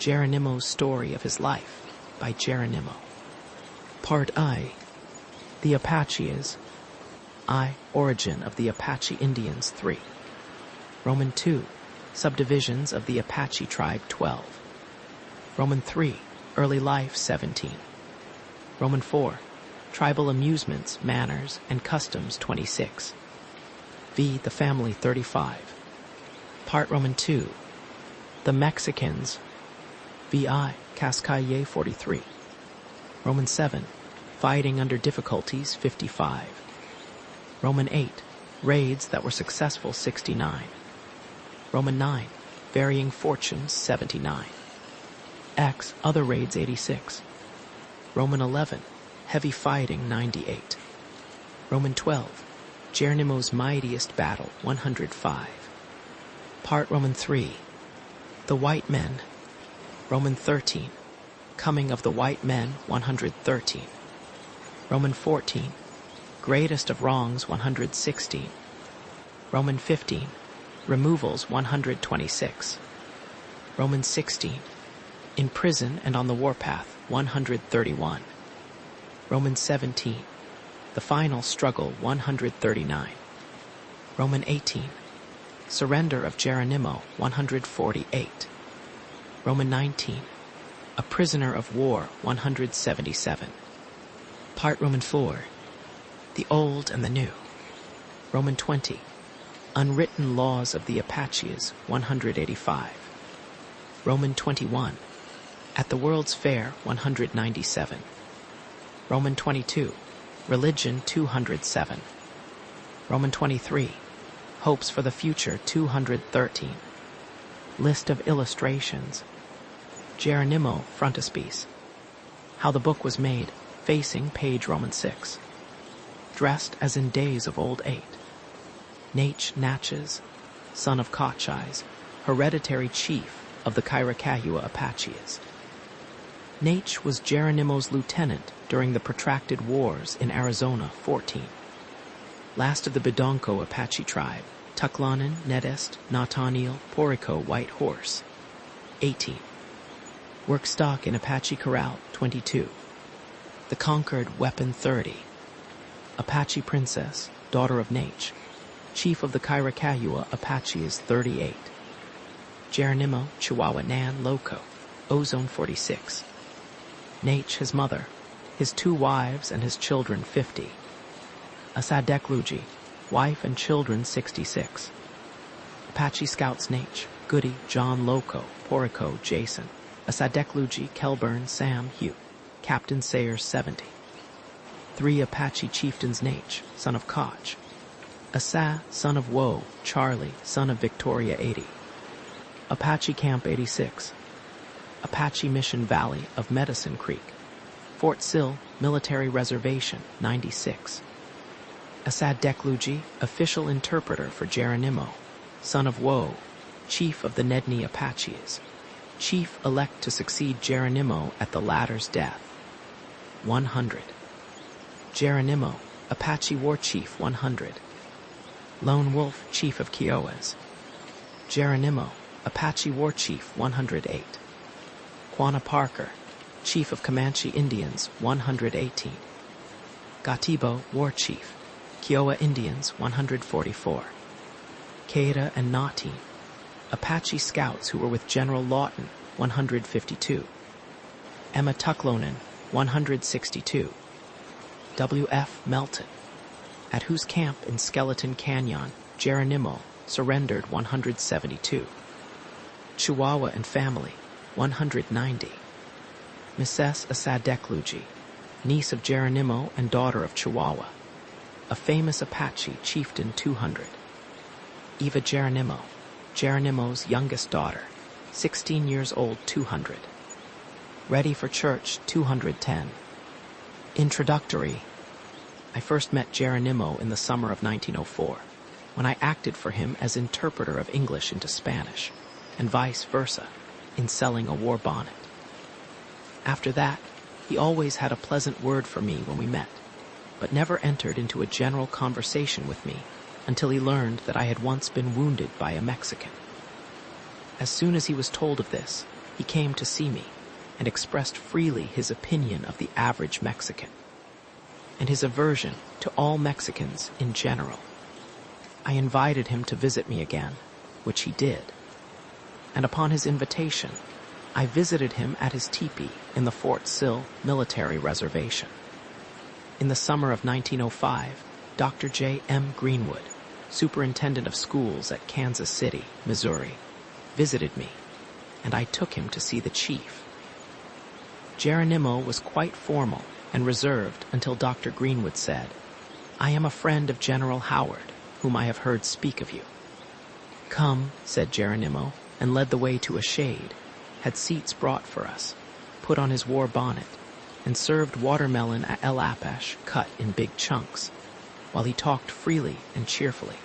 Geronimo's Story of His Life by Geronimo. Part I. The Apaches. I. Origin of the Apache Indians 3. Roman 2. Subdivisions of the Apache tribe 12. Roman 3. Early life 17. Roman 4. Tribal amusements, manners, and customs 26. V. The family 35. Part Roman 2. The Mexicans. VI. Cascalle 43. Roman 7. Fighting under difficulties 55. Roman 8. Raids that were successful 69. Roman 9. Varying fortunes 79. X. Other raids 86. Roman 11. Heavy fighting 98. Roman 12. Geronimo's mightiest battle 105. Part Roman 3. The White Men. Roman 13. Coming of the White Men 113. Roman 14. Greatest of Wrongs 116. Roman 15. Removals 126. Roman 16. In prison and on the warpath 131. Roman 17. The final struggle 139. Roman 18. Surrender of Geronimo 148. Roman 19. A prisoner of war 177. Part Roman 4. The Old and the New. Roman 20. Unwritten Laws of the Apaches 185. Roman 21. At the World's Fair 197. Roman 22. Religion 207. Roman 23. Hopes for the Future 213. List of illustrations. Geronimo frontispiece. How the book was made, facing page Roman 6. Dressed as in days of old age. Natchez, son of Cochise, hereditary chief of the Chiricahua Apaches. Natch was Geronimo's lieutenant during the protracted wars in Arizona 14. Last of the Bidonko Apache tribe, Tucklanen, Nedest, Nathaniel, Porico, White Horse 18. Work stock in Apache Corral 22. The Conquered Weapon 30. Apache Princess, daughter of Natch, chief of the Chiricahua Apaches 38. Geronimo, Chihuahua Nan, Loco, Ozone 46. Natch, his mother, his 2 wives and his children 50. Asadekluji, wife and children 66. Apache Scouts Natch, Goody, John Loco, Porico, Jason. Asadekluji, Kelburn, Sam, Hugh. Captain Sayers 70. 3 Apache chieftains Natch, son of Koch. Asa, son of Woe, Charlie, son of Victoria 80. Apache Camp 86. Apache Mission Valley of Medicine Creek. Fort Sill, Military Reservation 96. Asadekluji, official interpreter for Geronimo, son of Woe, chief of the Nedni Apaches. Chief elect to succeed Geronimo at the latter's death. 100. Geronimo, Apache War Chief 100. Lone Wolf, Chief of Kiowas. Geronimo, Apache War Chief 108. Quanah Parker, Chief of Comanche Indians 118. Gatibo, War Chief, Kiowa Indians 144. Keita and Nati, Apache Scouts who were with General Lawton 152. Emma Tucklonen 162. W.F. Melton, at whose camp in Skeleton Canyon Geronimo surrendered 172. Chihuahua and family 190. Mrs. Asadekluji, niece of Geronimo and daughter of Chihuahua, a famous Apache chieftain 200. Eva Geronimo, Geronimo's youngest daughter, 16 years old 200. Ready for church 210. Introductory. I first met Geronimo in the summer of 1904, when I acted for him as interpreter of English into Spanish, and vice versa, in selling a war bonnet. After that, he always had a pleasant word for me when we met, but never entered into a general conversation with me until he learned that I had once been wounded by a Mexican. As soon as he was told of this, he came to see me and expressed freely his opinion of the average Mexican and his aversion to all Mexicans in general. I invited him to visit me again, which he did, and upon his invitation, I visited him at his teepee in the Fort Sill military reservation. In the summer of 1905, Dr. J. M. Greenwood, superintendent of schools at Kansas City, Missouri, visited me, and I took him to see the chief. Geronimo was quite formal and reserved until Dr. Greenwood said, "I am a friend of General Howard, whom I have heard speak of you." "Come," said Geronimo, and led the way to a shade, had seats brought for us, put on his war bonnet, and served watermelon at El Apache cut in big chunks, while he talked freely and cheerfully.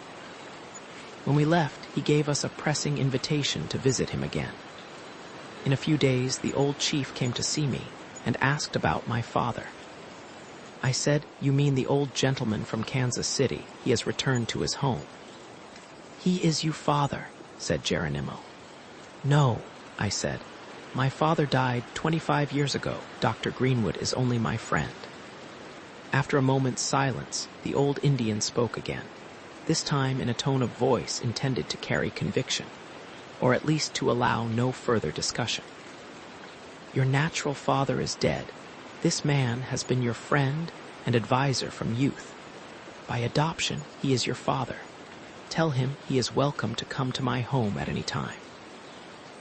When we left, he gave us a pressing invitation to visit him again. In a few days, the old chief came to see me and asked about my father. I said, "You mean the old gentleman from Kansas City. He has returned to his home." "He is your father," said Geronimo. "No," I said. "My father died 25 years ago. Dr. Greenwood is only my friend." After a moment's silence, the old Indian spoke again, this time in a tone of voice intended to carry conviction, or at least to allow no further discussion. "Your natural father is dead. This man has been your friend and advisor from youth. By adoption, he is your father. Tell him he is welcome to come to my home at any time."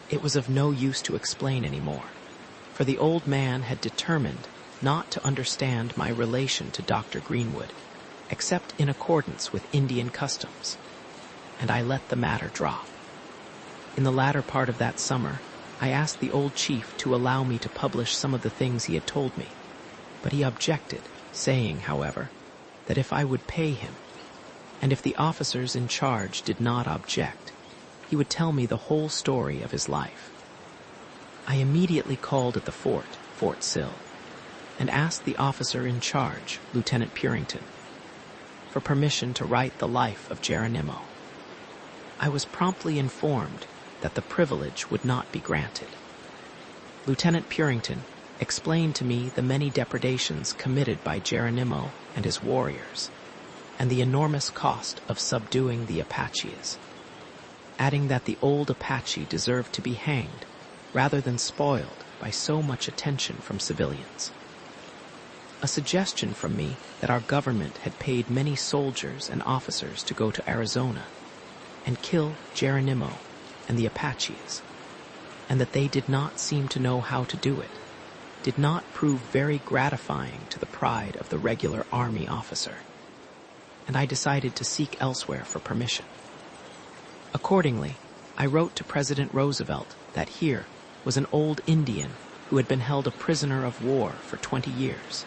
It was of no use to explain any more, for the old man had determined not to understand my relation to Dr. Greenwood, except in accordance with Indian customs, and I let the matter drop. In the latter part of that summer, I asked the old chief to allow me to publish some of the things he had told me, but he objected, saying, however, that if I would pay him, and if the officers in charge did not object, he would tell me the whole story of his life. I immediately called at the Fort Sill, and asked the officer in charge, Lieutenant Purington, for permission to write the life of Geronimo. I was promptly informed that the privilege would not be granted. Lieutenant Purington explained to me the many depredations committed by Geronimo and his warriors, and the enormous cost of subduing the Apaches, adding that the old Apache deserved to be hanged rather than spoiled by so much attention from civilians. A suggestion from me that our government had paid many soldiers and officers to go to Arizona and kill Geronimo and the Apaches, and that they did not seem to know how to do it, did not prove very gratifying to the pride of the regular army officer, and I decided to seek elsewhere for permission. Accordingly, I wrote to President Roosevelt that here was an old Indian who had been held a prisoner of war for 20 years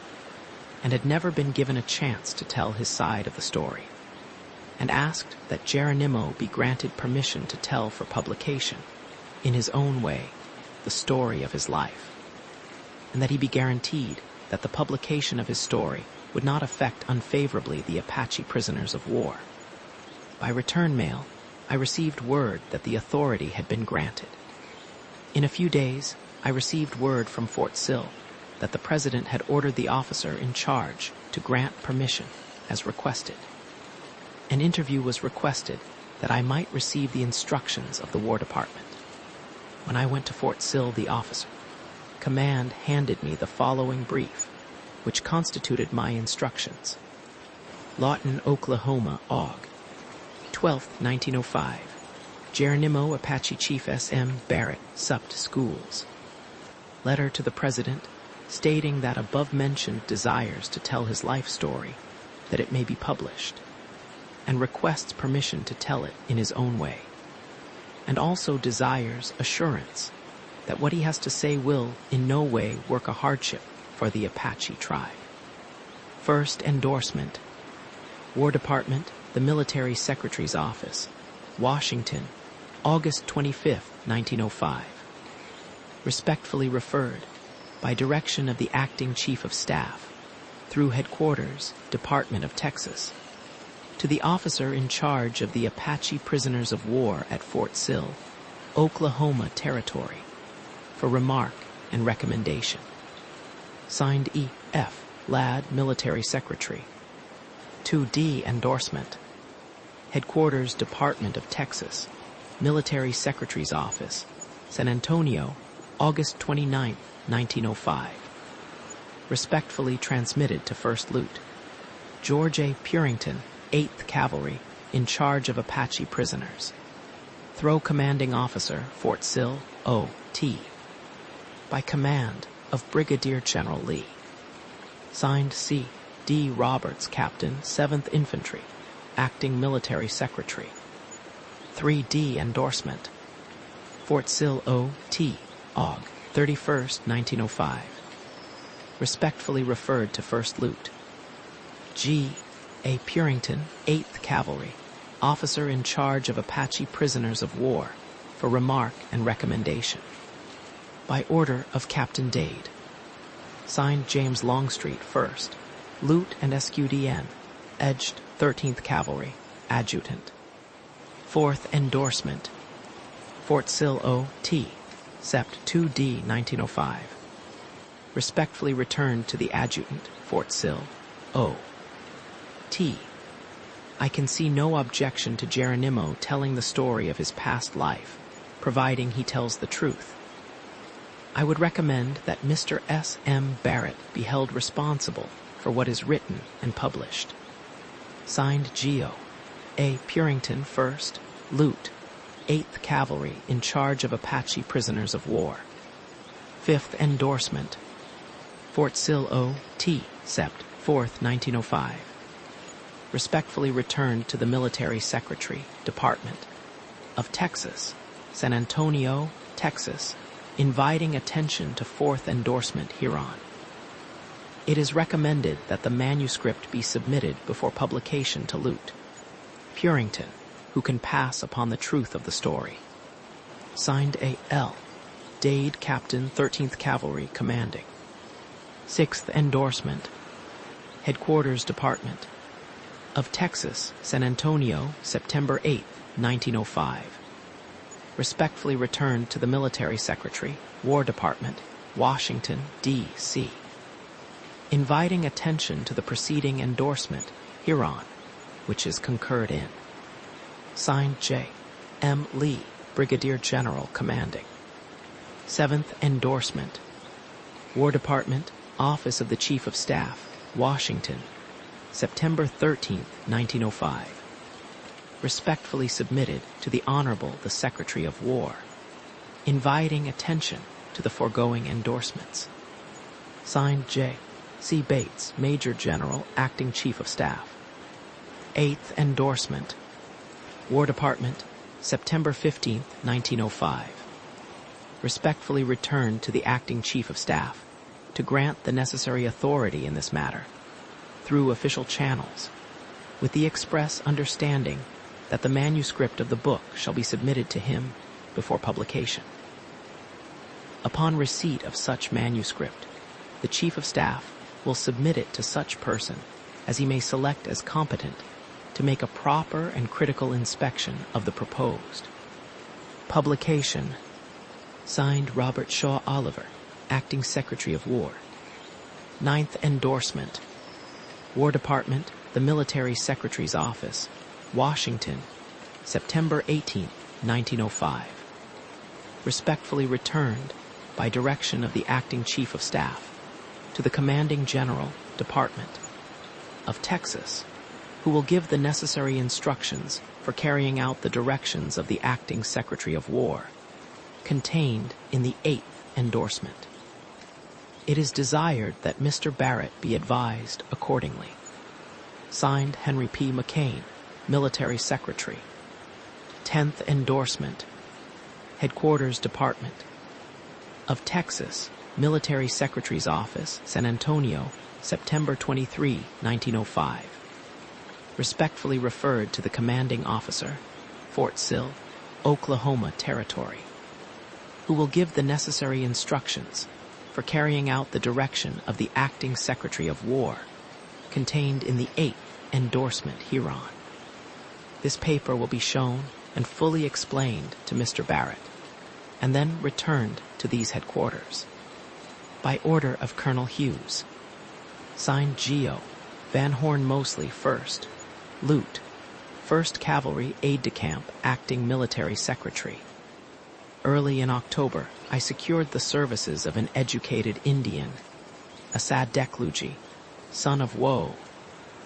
and had never been given a chance to tell his side of the story, and asked that Geronimo be granted permission to tell for publication, in his own way, the story of his life, and that he be guaranteed that the publication of his story would not affect unfavorably the Apache prisoners of war. By return mail, I received word that the authority had been granted. In a few days, I received word from Fort Sill that the President had ordered the officer in charge to grant permission as requested. An interview was requested that I might receive the instructions of the War Department. When I went to Fort Sill, the officer, command handed me the following brief, which constituted my instructions. Lawton, Oklahoma, Aug. 12th, 1905. Geronimo Apache Chief S.M. Barrett supped schools. Letter to the President stating that above-mentioned desires to tell his life story, that it may be published, and requests permission to tell it in his own way, and also desires assurance that what he has to say will in no way work a hardship for the Apache tribe. First endorsement, War Department, the Military Secretary's Office, Washington, August 25th, 1905. Respectfully referred, by direction of the Acting Chief of Staff, through Headquarters, Department of Texas, to the officer in charge of the Apache prisoners of war at Fort Sill, Oklahoma Territory, for remark and recommendation. Signed E.F. Ladd, Military Secretary. 2D Endorsement. Headquarters, Department of Texas, Military Secretary's Office, San Antonio, August 29, 1905. Respectfully transmitted to First Lieut. George A. Purington, 8th Cavalry, in charge of Apache prisoners. Throw Commanding Officer, Fort Sill, O.T. By command of Brigadier General Lee. Signed C. D. Roberts, Captain, 7th Infantry, Acting Military Secretary. 3D Endorsement. Fort Sill, O.T. Aug. 31st, 1905. Respectfully referred to First Lieut. G. A. Purington, 8th Cavalry, Officer in charge of Apache prisoners of war, for remark and recommendation. By order of Captain Dade. Signed James Longstreet, 1st, Lieut and SQDN, Edged 13th Cavalry, Adjutant. 4th Endorsement. Fort Sill, O.T., Sept. 2D, 1905. Respectfully returned to the Adjutant, Fort Sill, O.T. I can see no objection to Geronimo telling the story of his past life, providing he tells the truth. I would recommend that Mr. S. M. Barrett be held responsible for what is written and published. Signed Geo. A. Purington, 1st, Lieut, 8th Cavalry, in charge of Apache prisoners of war. 5th Endorsement. Fort Sill, O.T., Sept. 4th, 1905. Respectfully returned to the Military Secretary, Department of Texas, San Antonio, Texas, inviting attention to 4th endorsement hereon. It is recommended that the manuscript be submitted before publication to Lieut. Purington, who can pass upon the truth of the story. Signed A. L. Dade, Captain, 13th Cavalry, Commanding. 6th Endorsement. Headquarters, Department of Texas, San Antonio, September 8, 1905. Respectfully returned to the Military Secretary, War Department, Washington, D.C. Inviting attention to the preceding endorsement hereon, which is concurred in. Signed J. M. Lee, Brigadier General, Commanding. 7th Endorsement. War Department, Office of the Chief of Staff, Washington, September 13, 1905. Respectfully submitted to the Honorable the Secretary of War, inviting attention to the foregoing endorsements. Signed J. C. Bates, Major General, Acting Chief of Staff. 8th Endorsement. War Department, September 15, 1905. Respectfully returned to the Acting Chief of Staff to grant the necessary authority in this matter through official channels, with the express understanding that the manuscript of the book shall be submitted to him before publication. Upon receipt of such manuscript, the Chief of Staff will submit it to such person as he may select as competent to make a proper and critical inspection of the proposed. Publication. Signed Robert Shaw Oliver, Acting Secretary of War. 9th Endorsement. War Department, the Military Secretary's Office, Washington, September 18, 1905. Respectfully returned, by direction of the Acting Chief of Staff, to the Commanding General, Department of Texas, who will give the necessary instructions for carrying out the directions of the Acting Secretary of War, contained in the 8th endorsement. It is desired that Mr. Barrett be advised accordingly. Signed Henry P. McCain, Military Secretary. 10th Endorsement. Headquarters Department of Texas, Military Secretary's Office, San Antonio, September 23, 1905. Respectfully referred to the Commanding Officer, Fort Sill, Oklahoma Territory, who will give the necessary instructions for carrying out the direction of the Acting Secretary of War, contained in the 8th endorsement hereon. This paper will be shown and fully explained to Mr. Barrett. and then returned to these headquarters. By order of Colonel Hughes. Signed Geo, Van Horn Mosley 1st, Lute, 1st Cavalry Aide-de-Camp, Acting Military Secretary. Early in October, I secured the services of an educated Indian, Asadekluji, son of Woe,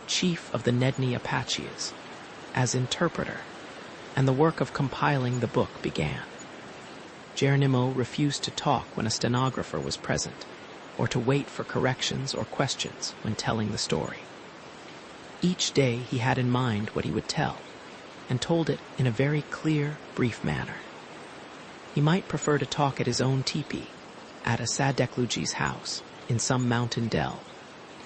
chief of the Nedni Apaches, as interpreter, and the work of compiling the book began. Geronimo refused to talk when a stenographer was present, or to wait for corrections or questions when telling the story. Each day he had in mind what he would tell, and told it in a very clear, brief manner. He might prefer to talk at his own teepee, at Asadekluji's house, in some mountain dell,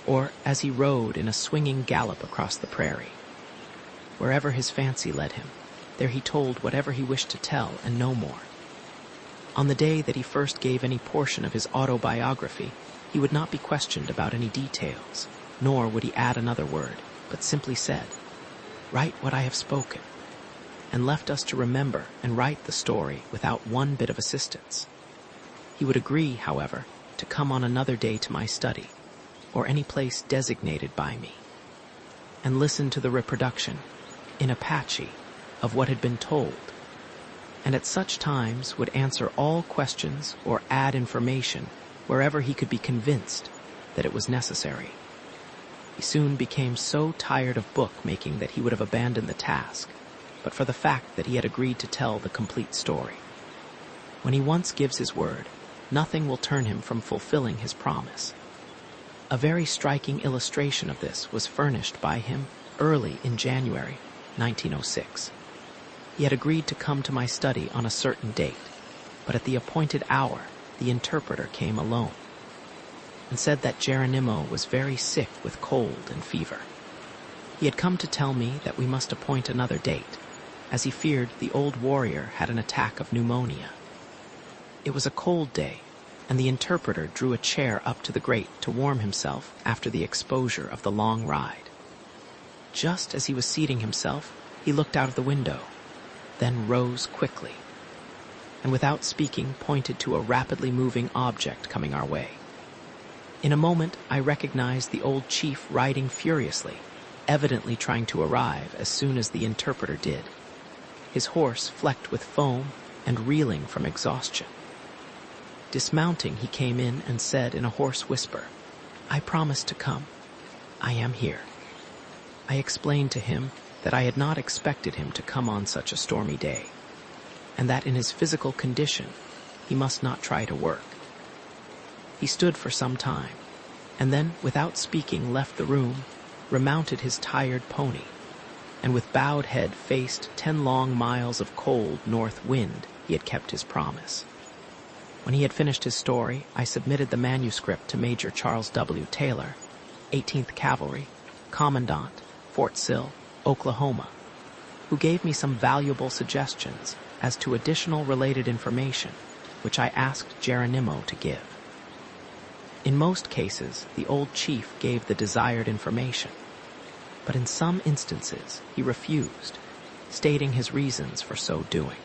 or as he rode in a swinging gallop across the prairie. Wherever his fancy led him, there he told whatever he wished to tell and no more. On the day that he first gave any portion of his autobiography, he would not be questioned about any details, nor would he add another word, but simply said, "Write what I have spoken," and left us to remember and write the story without one bit of assistance. He would agree, however, to come on another day to my study, or any place designated by me, and listen to the reproduction, in Apache, of what had been told, and at such times would answer all questions or add information wherever he could be convinced that it was necessary. He soon became so tired of book-making that he would have abandoned the task, but for the fact that he had agreed to tell the complete story. When he once gives his word, nothing will turn him from fulfilling his promise. A very striking illustration of this was furnished by him early in January 1906. He had agreed to come to my study on a certain date, but at the appointed hour, the interpreter came alone and said that Geronimo was very sick with cold and fever. He had come to tell me that we must appoint another date, as he feared the old warrior had an attack of pneumonia. It was a cold day, and the interpreter drew a chair up to the grate to warm himself after the exposure of the long ride. Just as he was seating himself, he looked out of the window, then rose quickly, and without speaking pointed to a rapidly moving object coming our way. In a moment, I recognized the old chief riding furiously, evidently trying to arrive as soon as the interpreter did, his horse flecked with foam and reeling from exhaustion. Dismounting, he came in and said in a hoarse whisper, "I promised to come. I am here." I explained to him that I had not expected him to come on such a stormy day, and that in his physical condition, he must not try to work. He stood for some time, and then, without speaking, left the room, remounted his tired pony, and with bowed head faced 10 long miles of cold north wind. He had kept his promise. When he had finished his story, I submitted the manuscript to Major Charles W. Taylor, 18th Cavalry, Commandant, Fort Sill, Oklahoma, who gave me some valuable suggestions as to additional related information, which I asked Geronimo to give. In most cases, the old chief gave the desired information, but in some instances he refused, stating his reasons for so doing.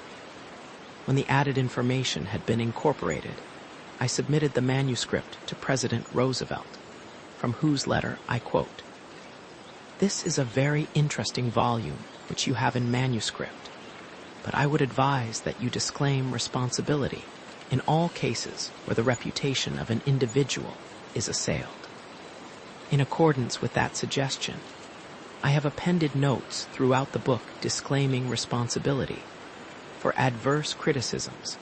When the added information had been incorporated, I submitted the manuscript to President Roosevelt, from whose letter I quote, "This is a very interesting volume which you have in manuscript, but I would advise that you disclaim responsibility in all cases where the reputation of an individual is assailed. In accordance with that suggestion, I have appended notes throughout the book disclaiming responsibility for adverse criticisms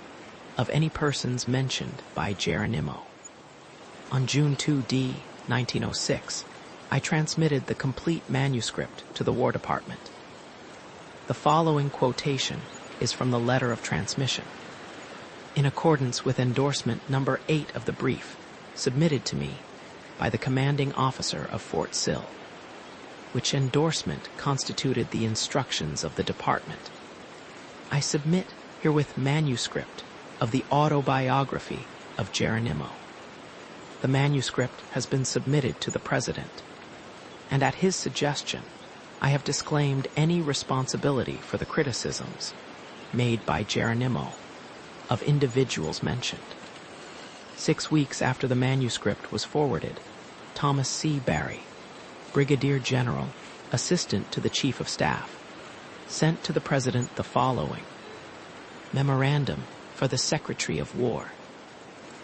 of any persons mentioned by Geronimo." On June 2d, 1906, I transmitted the complete manuscript to the War Department. The following quotation is from the letter of transmission. In accordance with endorsement number 8 of the brief, submitted to me by the commanding officer of Fort Sill, which endorsement constituted the instructions of the department, I submit herewith manuscript of the autobiography of Geronimo. The manuscript has been submitted to the President, and at his suggestion, I have disclaimed any responsibility for the criticisms made by Geronimo of individuals mentioned. 6 weeks after the manuscript was forwarded, Thomas C. Barry, Brigadier General, Assistant to the Chief of Staff, sent to the President the following: Memorandum for the Secretary of War.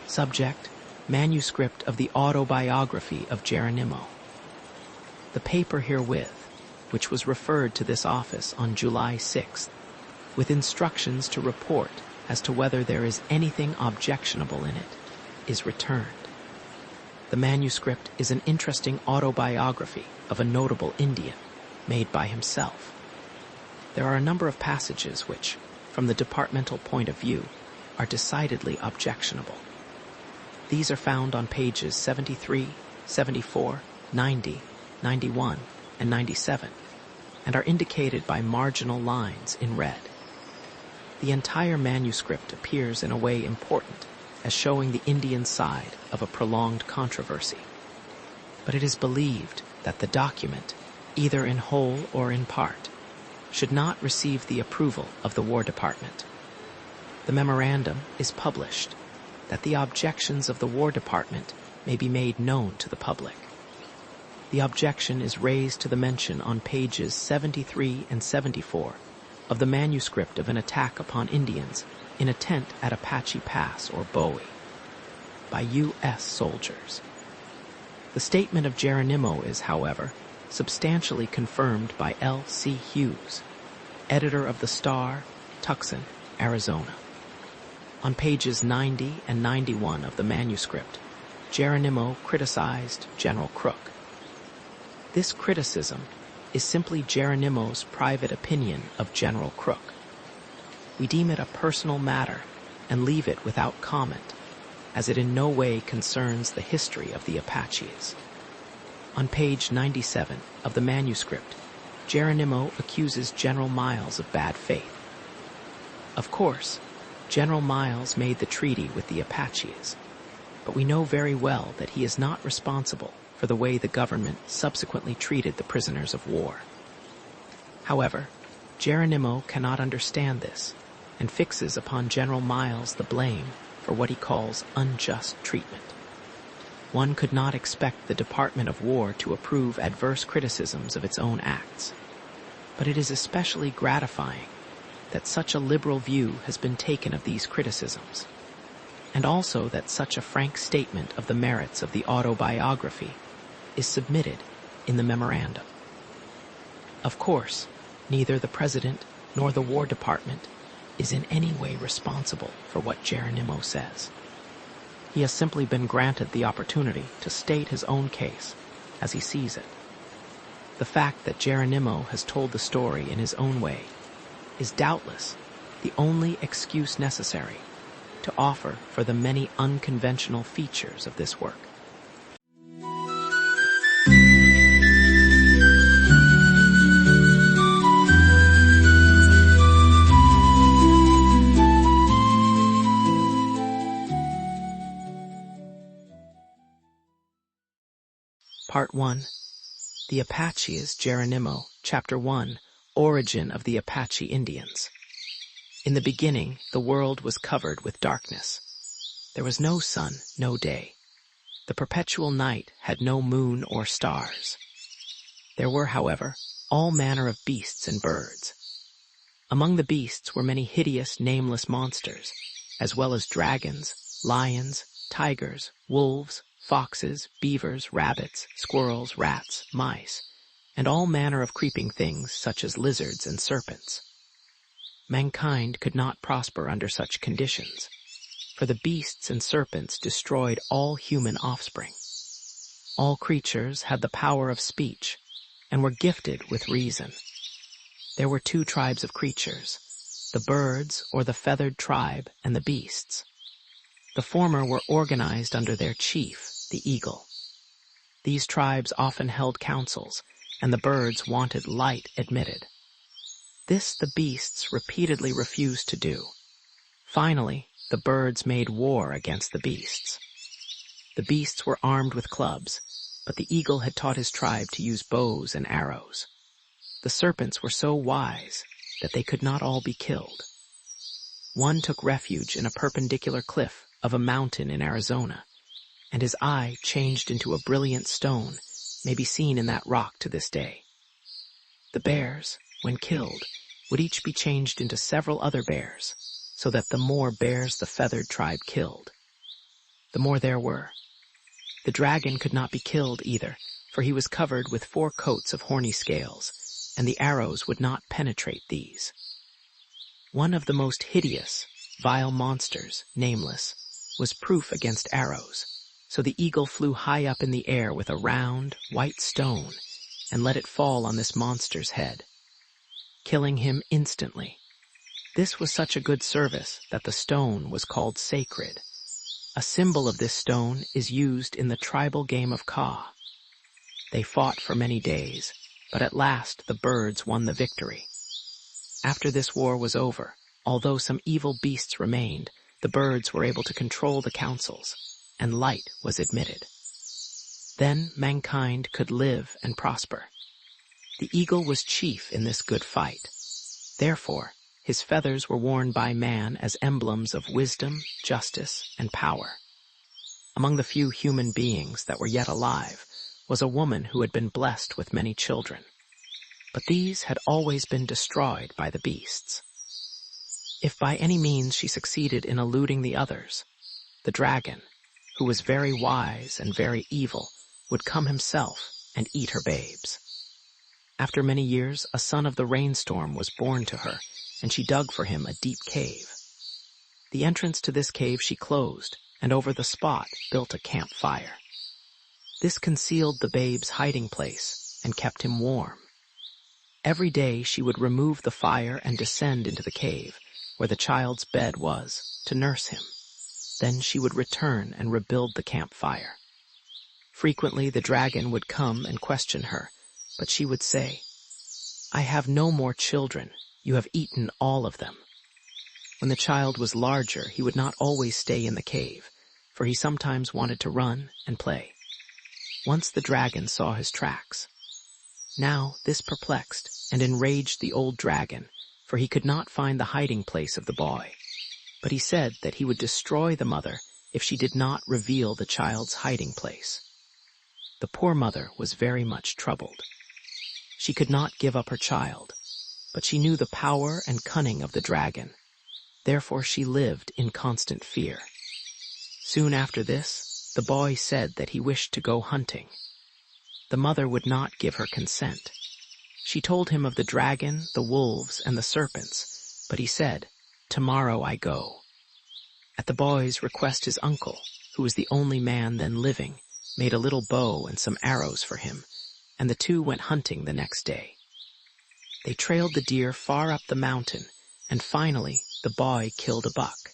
Subject: Manuscript of the Autobiography of Geronimo. The paper herewith, which was referred to this office on July 6th, with instructions to report as to whether there is anything objectionable in it, is returned. The manuscript is an interesting autobiography of a notable Indian, made by himself. There are a number of passages which, from the departmental point of view, are decidedly objectionable. These are found on pages 73, 74, 90, 91, and 97, and are indicated by marginal lines in red. The entire manuscript appears in a way important as showing the Indian side of a prolonged controversy. But it is believed that the document, either in whole or in part, should not receive the approval of the War Department. The memorandum is published, that the objections of the War Department may be made known to the public. The objection is raised to the mention on pages 73 and 74 of the manuscript of an attack upon Indians in a tent at Apache Pass or Bowie by U.S. soldiers. The statement of Geronimo is, however, substantially confirmed by L.C. Hughes, editor of the Star, Tucson, Arizona. On pages 90 and 91 of the manuscript, Geronimo criticized General Crook. This criticism is simply Geronimo's private opinion of General Crook. We deem it a personal matter and leave it without comment, as it in no way concerns the history of the Apaches. On page 97 of the manuscript, Geronimo accuses General Miles of bad faith. Of course, General Miles made the treaty with the Apaches, but we know very well that he is not responsible for the way the government subsequently treated the prisoners of war. However, Geronimo cannot understand this and fixes upon General Miles the blame for what he calls unjust treatment. One could not expect the Department of War to approve adverse criticisms of its own acts, but it is especially gratifying that such a liberal view has been taken of these criticisms, and also that such a frank statement of the merits of the autobiography is submitted in the memorandum. Of course, neither the President nor the War Department is in any way responsible for what Geronimo says. He has simply been granted the opportunity to state his own case as he sees it. The fact that Geronimo has told the story in his own way is doubtless the only excuse necessary to offer for the many unconventional features of this work. Part 1. The Apaches, Geronimo, Chapter 1, Origin of the Apache Indians. In the beginning, the world was covered with darkness. There was no sun, no day. The perpetual night had no moon or stars. There were, however, all manner of beasts and birds. Among the beasts were many hideous, nameless monsters, as well as dragons, lions, tigers, wolves, foxes, beavers, rabbits, squirrels, rats, mice, and all manner of creeping things such as lizards and serpents. Mankind could not prosper under such conditions, for the beasts and serpents destroyed all human offspring. All creatures had the power of speech and were gifted with reason. There were 2 tribes of creatures, the birds or the feathered tribe and the beasts. The former were organized under their chief, the eagle. These tribes often held councils, and the birds wanted light admitted. This the beasts repeatedly refused to do. Finally, the birds made war against the beasts. The beasts were armed with clubs, but the eagle had taught his tribe to use bows and arrows. The serpents were so wise that they could not all be killed. One took refuge in a perpendicular cliff of a mountain in Arizona, and his eye changed into a brilliant stone, may be seen in that rock to this day. The bears, when killed, would each be changed into several other bears, so that the more bears the feathered tribe killed, the more there were. The dragon could not be killed either, for he was covered with 4 coats of horny scales, and the arrows would not penetrate these. One of the most hideous, vile monsters, nameless, was proof against arrows, so the eagle flew high up in the air with a round, white stone, and let it fall on this monster's head, killing him instantly. This was such a good service that the stone was called sacred. A symbol of this stone is used in the tribal game of Ka. They fought for many days, but at last the birds won the victory. After this war was over, although some evil beasts remained, the birds were able to control the councils, and light was admitted. Then mankind could live and prosper. The eagle was chief in this good fight. Therefore, his feathers were worn by man as emblems of wisdom, justice, and power. Among the few human beings that were yet alive was a woman who had been blessed with many children. But these had always been destroyed by the beasts. If by any means she succeeded in eluding the others, the dragon, who was very wise and very evil, would come himself and eat her babes. After many years, a son of the rainstorm was born to her, and she dug for him a deep cave. The entrance to this cave she closed, and over the spot built a campfire. This concealed the babe's hiding place and kept him warm. Every day she would remove the fire and descend into the cave, where the child's bed was, to nurse him. Then she would return and rebuild the campfire. Frequently the dragon would come and question her, but she would say, "I have no more children. You have eaten all of them." When the child was larger, he would not always stay in the cave, for he sometimes wanted to run and play. Once the dragon saw his tracks. Now this perplexed and enraged the old dragon, for he could not find the hiding place of the boy. But he said that he would destroy the mother if she did not reveal the child's hiding place. The poor mother was very much troubled. She could not give up her child, but she knew the power and cunning of the dragon. Therefore she lived in constant fear. Soon after this, the boy said that he wished to go hunting. The mother would not give her consent. She told him of the dragon, the wolves, and the serpents, but he said, "Tomorrow I go." At the boy's request, his uncle, who was the only man then living, made a little bow and some arrows for him, and the two went hunting the next day. They trailed the deer far up the mountain, and finally the boy killed a buck.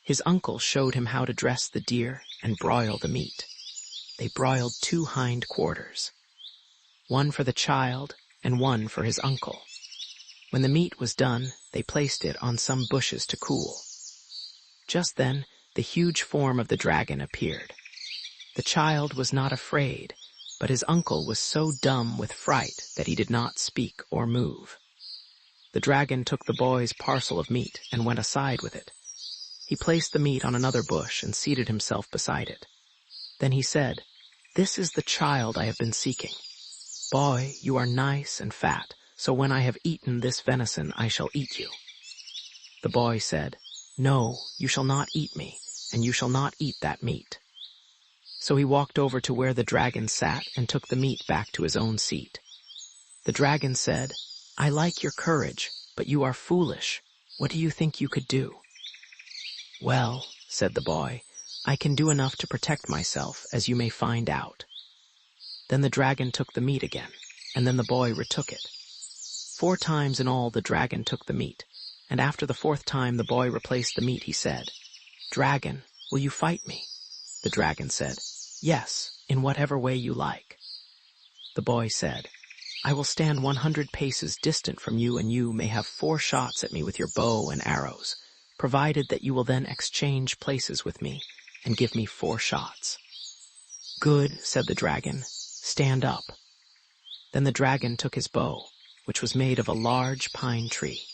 His uncle showed him how to dress the deer and broil the meat. They broiled 2 hind quarters, one for the child and one for his uncle. When the meat was done, they placed it on some bushes to cool. Just then, the huge form of the dragon appeared. The child was not afraid, but his uncle was so dumb with fright that he did not speak or move. The dragon took the boy's parcel of meat and went aside with it. He placed the meat on another bush and seated himself beside it. Then he said, "This is the child I have been seeking. Boy, you are nice and fat, so when I have eaten this venison, I shall eat you." The boy said, "No, you shall not eat me, and you shall not eat that meat." So he walked over to where the dragon sat and took the meat back to his own seat. The dragon said, "I like your courage, but you are foolish. What do you think you could do?" "Well," said the boy, "I can do enough to protect myself, as you may find out." Then the dragon took the meat again, and then the boy retook it. 4 times in all the dragon took the meat, and after the 4th time the boy replaced the meat, he said, "Dragon, will you fight me?" The dragon said, "Yes, in whatever way you like." The boy said, "I will stand 100 paces distant from you, and you may have 4 shots at me with your bow and arrows, provided that you will then exchange places with me and give me 4 shots. "Good," said the dragon. "Stand up." Then the dragon took his bow, which was made of a large pine tree.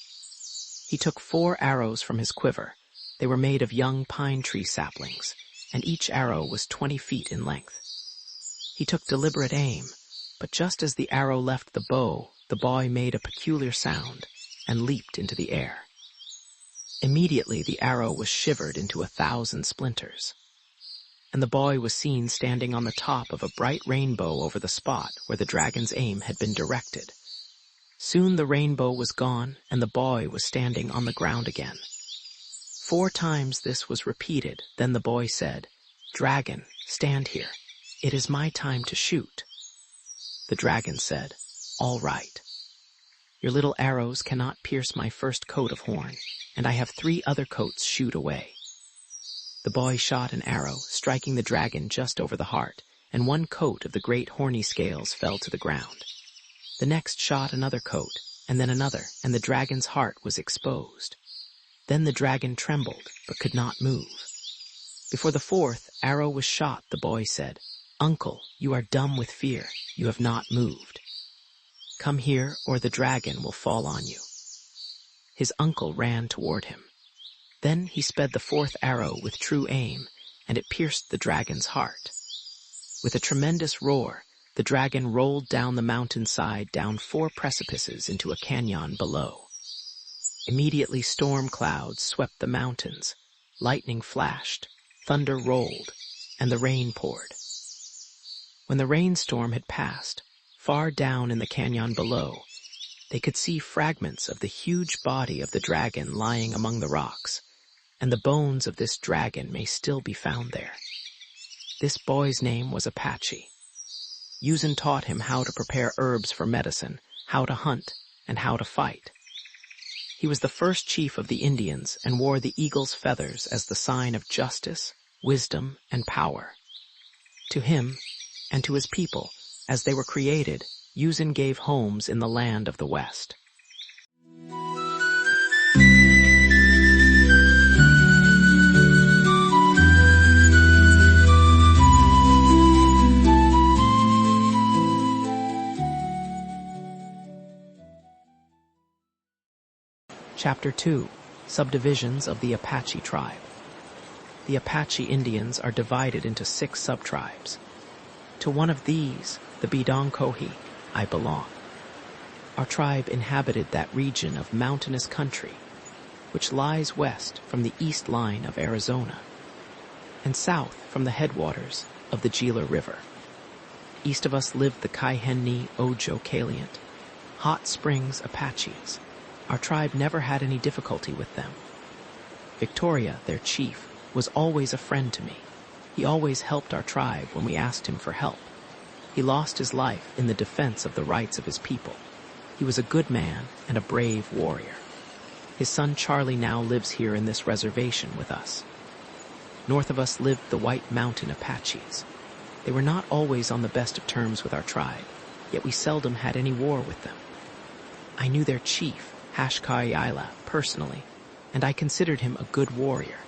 He took 4 arrows from his quiver. They were made of young pine tree saplings, and each arrow was 20 feet in length. He took deliberate aim, but just as the arrow left the bow, the boy made a peculiar sound and leaped into the air. Immediately the arrow was shivered into 1,000 splinters, and the boy was seen standing on the top of a bright rainbow over the spot where the dragon's aim had been directed. Soon the rainbow was gone, and the boy was standing on the ground again. 4 times this was repeated. Then the boy said, "Dragon, stand here. It is my time to shoot." The dragon said, "All right. Your little arrows cannot pierce my first coat of horn, and I have 3 other coats shoot away." The boy shot an arrow, striking the dragon just over the heart, and 1 coat of the great horny scales fell to the ground. The next shot another coat, and then another, and the dragon's heart was exposed. Then the dragon trembled, but could not move. Before the 4th arrow was shot, the boy said, "Uncle, you are dumb with fear. You have not moved. Come here, or the dragon will fall on you." His uncle ran toward him. Then he sped the 4th arrow with true aim, and it pierced the dragon's heart. With a tremendous roar, the dragon rolled down the mountainside, down 4 precipices into a canyon below. Immediately storm clouds swept the mountains, lightning flashed, thunder rolled, and the rain poured. When the rainstorm had passed, far down in the canyon below, they could see fragments of the huge body of the dragon lying among the rocks, and the bones of this dragon may still be found there. This boy's name was Apache. Yuzen taught him how to prepare herbs for medicine, how to hunt, and how to fight. He was the first chief of the Indians and wore the eagle's feathers as the sign of justice, wisdom, and power. To him, and to his people, as they were created, Yuzen gave homes in the land of the West. Chapter 2. Subdivisions of the Apache tribe. The Apache Indians are divided into 6 subtribes. To one of these, the Bidonkohi, I belong. Our tribe inhabited that region of mountainous country, which lies west from the east line of Arizona, and south from the headwaters of the Gila River. East of us lived the Kaihenni Ojo Kaliant, hot springs Apaches. Our tribe never had any difficulty with them. Victoria, their chief, was always a friend to me. He always helped our tribe when we asked him for help. He lost his life in the defense of the rights of his people. He was a good man and a brave warrior. His son Charlie now lives here in this reservation with us. North of us lived the White Mountain Apaches. They were not always on the best of terms with our tribe, yet we seldom had any war with them. I knew their chief, Hashkai'ila, personally, and I considered him a good warrior.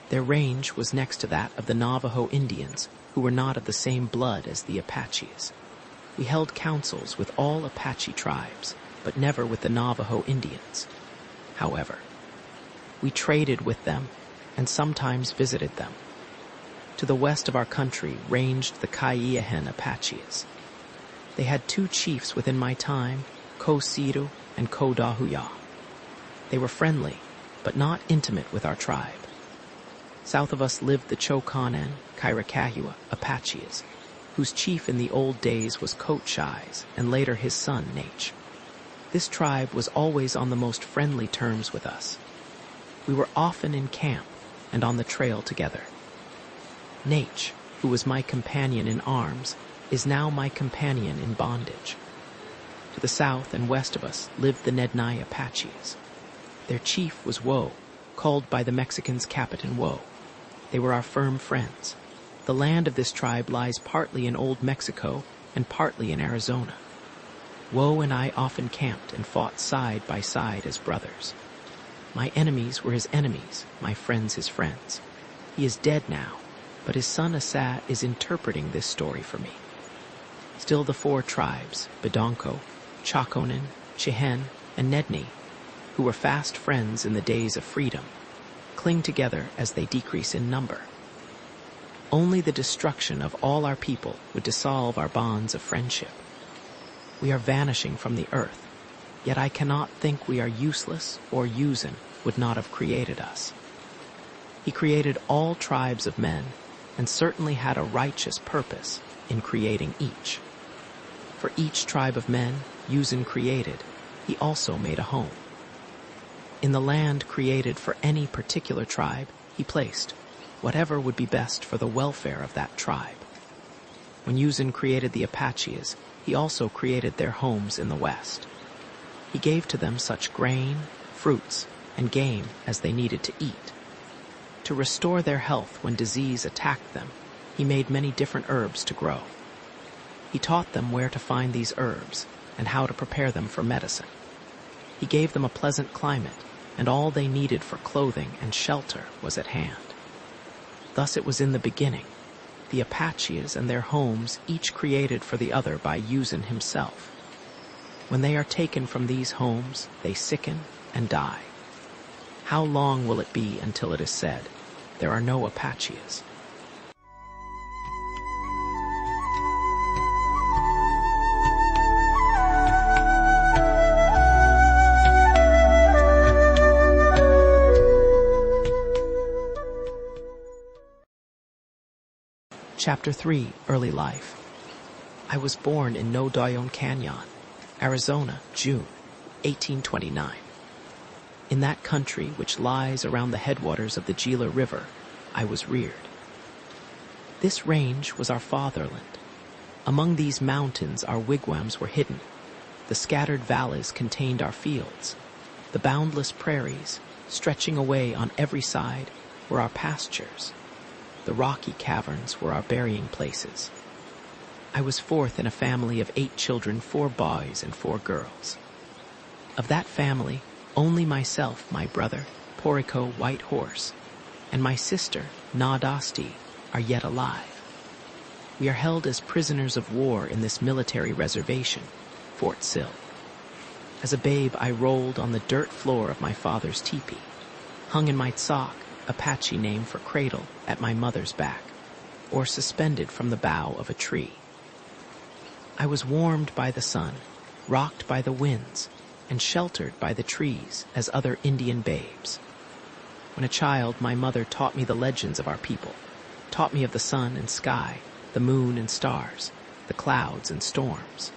Their range was next to that of the Navajo Indians, who were not of the same blood as the Apaches. We held councils with all Apache tribes, but never with the Navajo Indians. However, we traded with them and sometimes visited them. To the west of our country ranged the Kaiehen Apaches. They had 2 chiefs within my time, Ko-Siru and Ko-Dahuya. They were friendly, but not intimate with our tribe. South of us lived the Chokanen, Kairikahua Apaches, whose chief in the old days was Coachise and later his son Nach. This tribe was always on the most friendly terms with us. We were often in camp and on the trail together. Nach, who was my companion in arms, is now my companion in bondage. To the south and west of us lived the Nedni Apaches. Their chief was Woe, called by the Mexicans Capitan Woe. They were our firm friends. The land of this tribe lies partly in Old Mexico and partly in Arizona. Woe and I often camped and fought side by side as brothers. My enemies were his enemies, my friends his friends. He is dead now, but his son Assad is interpreting this story for me. Still the 4 tribes, Bidonko, Chakonin, Chihen, and Nedni, who were fast friends in the days of freedom, cling together as they decrease in number. Only the destruction of all our people would dissolve our bonds of friendship. We are vanishing from the earth, yet I cannot think we are useless or Yuuzhan would not have created us. He created all tribes of men and certainly had a righteous purpose in creating each. For each tribe of men Yuuzhan created, he also made a home. In the land created for any particular tribe, he placed whatever would be best for the welfare of that tribe. When Yuuzhan created the Apaches, he also created their homes in the west. He gave to them such grain, fruits, and game as they needed to eat. To restore their health when disease attacked them, he made many different herbs to grow. He taught them where to find these herbs and how to prepare them for medicine. He gave them a pleasant climate, and all they needed for clothing and shelter was at hand. Thus it was in the beginning, the Apaches and their homes each created for the other by Yuuzhan himself. When they are taken from these homes, they sicken and die. How long will it be until it is said, there are no Apaches? Chapter 3, Early Life. I was born in Nodoyon Canyon, Arizona, June 1829. In that country which lies around the headwaters of the Gila River, I was reared. This range was our fatherland. Among these mountains our wigwams were hidden. The scattered valleys contained our fields. The boundless prairies, stretching away on every side, were our pastures. The rocky caverns were our burying places. I was fourth in a family of 8 children, 4 boys and 4 girls. Of that family, only myself, my brother, Poriko White Horse, and my sister, Nadasti, are yet alive. We are held as prisoners of war in this military reservation, Fort Sill. As a babe, I rolled on the dirt floor of my father's teepee, hung in my tsock, Apache name for cradle, at my mother's back, or suspended from the bough of a tree. I was warmed by the sun, rocked by the winds, and sheltered by the trees as other Indian babes. When a child, my mother taught me the legends of our people, taught me of the sun and sky, the moon and stars, the clouds and storms.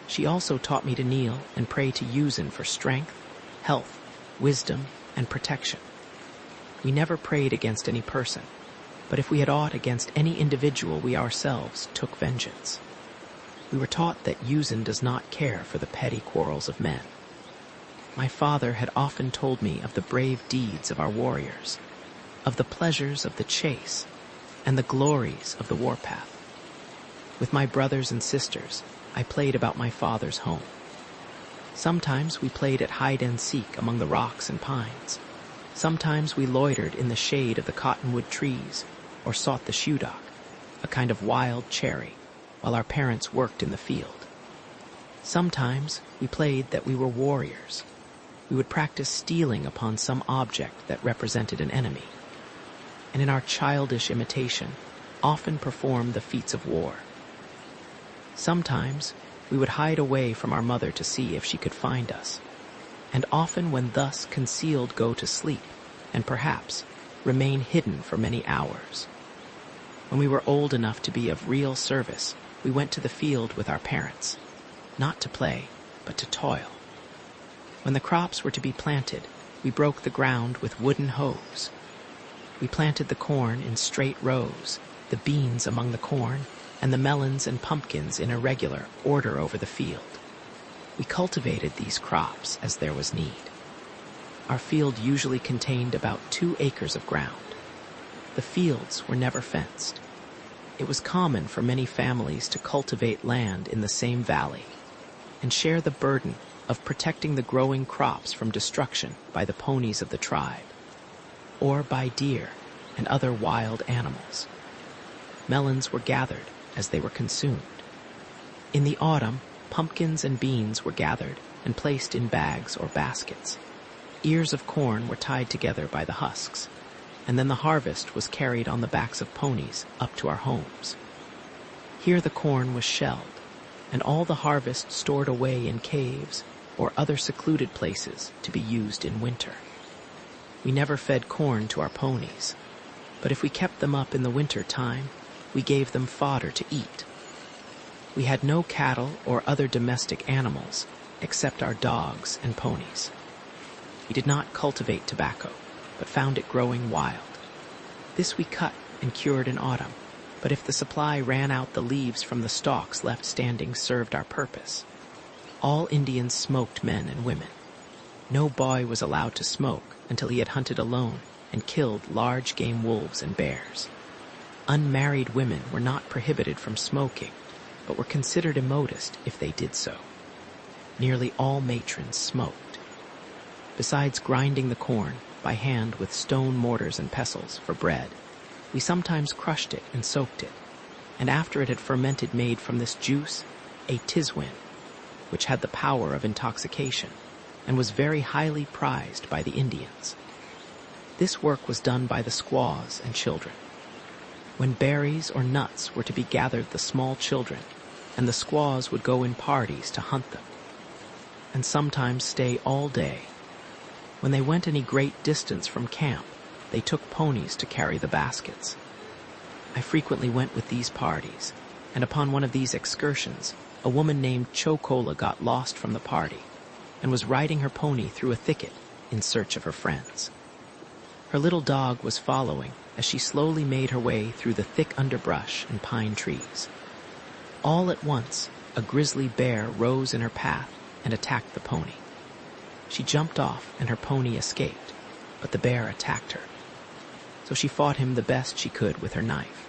She also taught me to kneel and pray to Yuuzhan for strength, health, wisdom, and protection. We never prayed against any person, but if we had aught against any individual, we ourselves took vengeance. We were taught that Yuuzhan does not care for the petty quarrels of men. My father had often told me of the brave deeds of our warriors, of the pleasures of the chase, and the glories of the warpath. With my brothers and sisters, I played about my father's home. Sometimes we played at hide and seek among the rocks and pines. Sometimes we loitered in the shade of the cottonwood trees or sought the shudok, a kind of wild cherry, while our parents worked in the field. Sometimes we played that we were warriors. We would practice stealing upon some object that represented an enemy, and in our childish imitation, often performed the feats of war. Sometimes we would hide away from our mother to see if she could find us, and often when thus concealed go to sleep, and perhaps remain hidden for many hours. When we were old enough to be of real service, we went to the field with our parents, not to play, but to toil. When the crops were to be planted, we broke the ground with wooden hoes. We planted the corn in straight rows, the beans among the corn, and the melons and pumpkins in irregular order over the field. We cultivated these crops as there was need. Our field usually contained about 2 acres of ground. The fields were never fenced. It was common for many families to cultivate land in the same valley and share the burden of protecting the growing crops from destruction by the ponies of the tribe, or by deer and other wild animals. Melons were gathered as they were consumed. In the autumn, pumpkins and beans were gathered and placed in bags or baskets. Ears of corn were tied together by the husks, and then the harvest was carried on the backs of ponies up to our homes. Here the corn was shelled, and all the harvest stored away in caves or other secluded places to be used in winter. We never fed corn to our ponies, but if we kept them up in the winter time, we gave them fodder to eat. We had no cattle or other domestic animals except our dogs and ponies. We did not cultivate tobacco, but found it growing wild. This we cut and cured in autumn, but if the supply ran out, the leaves from the stalks left standing served our purpose. All Indians smoked men and women. No boy was allowed to smoke until he had hunted alone and killed large game wolves and bears. Unmarried women were not prohibited from smoking, but were considered immodest if they did so. Nearly all matrons smoked. Besides grinding the corn by hand with stone mortars and pestles for bread, we sometimes crushed it and soaked it, and after it had fermented made from this juice a tiswin, which had the power of intoxication and was very highly prized by the Indians. This work was done by the squaws and children. When berries or nuts were to be gathered, the small children and the squaws would go in parties to hunt them, and sometimes stay all day. When they went any great distance from camp, they took ponies to carry the baskets. I frequently went with these parties, and upon one of these excursions, a woman named Chocola got lost from the party and was riding her pony through a thicket in search of her friends. Her little dog was following as she slowly made her way through the thick underbrush and pine trees. All at once, a grizzly bear rose in her path and attacked the pony. She jumped off and her pony escaped, but the bear attacked her. So she fought him the best she could with her knife.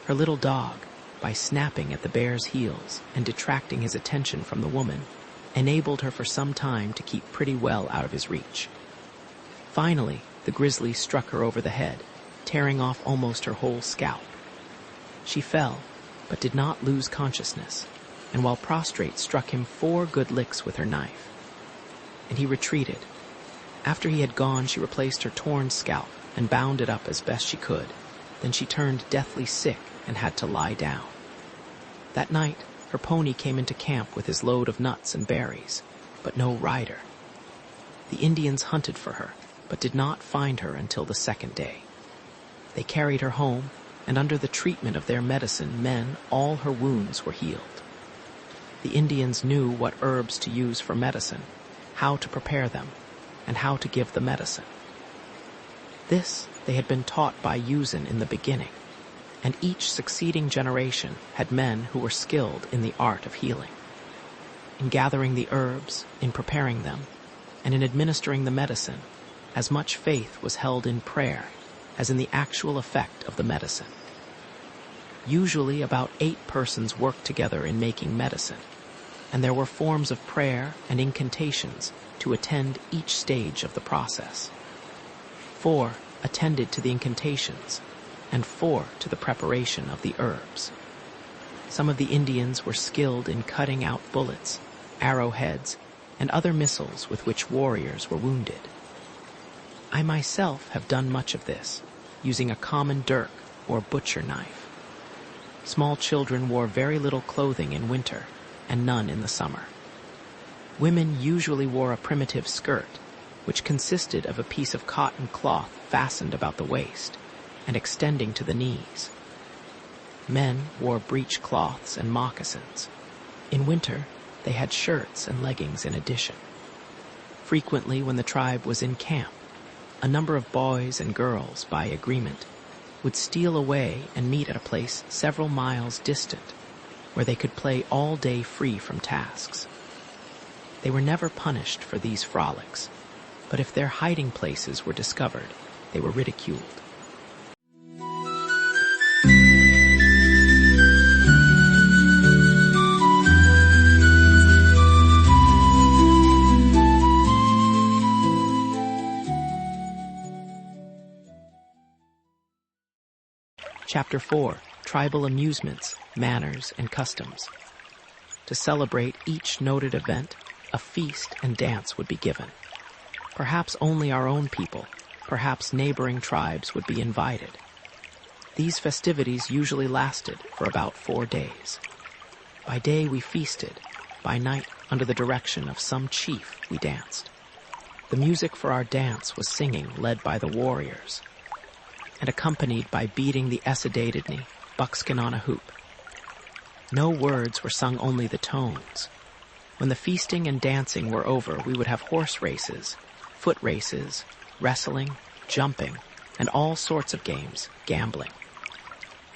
Her little dog, by snapping at the bear's heels and detracting his attention from the woman, enabled her for some time to keep pretty well out of his reach. Finally, the grizzly struck her over the head, tearing off almost her whole scalp. She fell, but did not lose consciousness, and while prostrate struck him 4 good licks with her knife. And he retreated. After he had gone, she replaced her torn scalp and bound it up as best she could. Then she turned deathly sick and had to lie down. That night, her pony came into camp with his load of nuts and berries, but no rider. The Indians hunted for her, but did not find her until the second day. They carried her home, and under the treatment of their medicine men, all her wounds were healed. The Indians knew what herbs to use for medicine, how to prepare them, and how to give the medicine. This they had been taught by Yuuzhan in the beginning, and each succeeding generation had men who were skilled in the art of healing. In gathering the herbs, in preparing them, and in administering the medicine, as much faith was held in prayer as in the actual effect of the medicine. Usually about 8 persons worked together in making medicine, and there were forms of prayer and incantations to attend each stage of the process. 4 attended to the incantations, and 4 to the preparation of the herbs. Some of the Indians were skilled in cutting out bullets, arrowheads, and other missiles with which warriors were wounded. I myself have done much of this, using a common dirk or butcher knife. Small children wore very little clothing in winter, and none in the summer. Women usually wore a primitive skirt, which consisted of a piece of cotton cloth fastened about the waist and extending to the knees. Men wore breech cloths and moccasins. In winter, they had shirts and leggings in addition. Frequently, when the tribe was in camp, a number of boys and girls, by agreement, would steal away and meet at a place several miles distant, where they could play all day free from tasks. They were never punished for these frolics, but if their hiding places were discovered, they were ridiculed. Chapter 4, Tribal Amusements, Manners, and Customs. To celebrate each noted event, a feast and dance would be given. Perhaps only our own people, perhaps neighboring tribes would be invited. These festivities usually lasted for about 4 days. By day we feasted, by night under the direction of some chief we danced. The music for our dance was singing led by the warriors, and accompanied by beating the esadadidni, buckskin on a hoop. No words were sung, only the tones. When the feasting and dancing were over, we would have horse races, foot races, wrestling, jumping, and all sorts of games, gambling.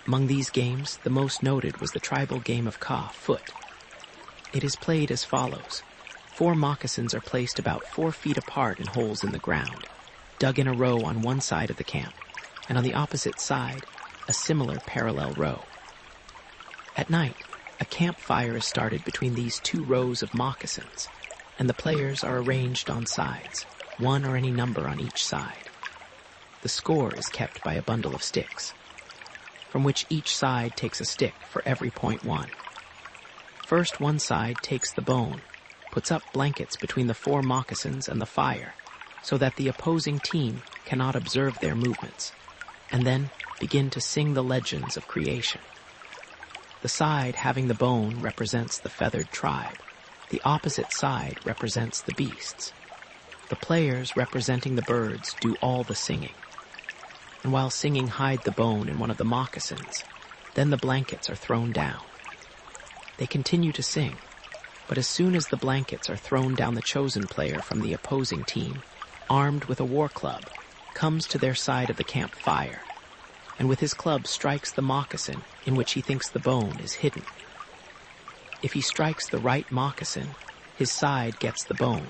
Among these games, the most noted was the tribal game of ka, foot. It is played as follows. 4 moccasins are placed about 4 feet apart in holes in the ground, dug in a row on one side of the camp, and on the opposite side, a similar parallel row. At night, a campfire is started between these 2 rows of moccasins, and the players are arranged on sides, 1 or any number on each side. The score is kept by a bundle of sticks, from which each side takes a stick for every point won. First, one side takes the bone, puts up blankets between the 4 moccasins and the fire, so that the opposing team cannot observe their movements, and then begin to sing the legends of creation. The side having the bone represents the feathered tribe. The opposite side represents the beasts. The players representing the birds do all the singing. And while singing, hide the bone in one of the moccasins. Then the blankets are thrown down. They continue to sing, but as soon as the blankets are thrown down, the chosen player from the opposing team, armed with a war club, comes to their side of the campfire, and with his club strikes the moccasin in which he thinks the bone is hidden. If he strikes the right moccasin, his side gets the bone,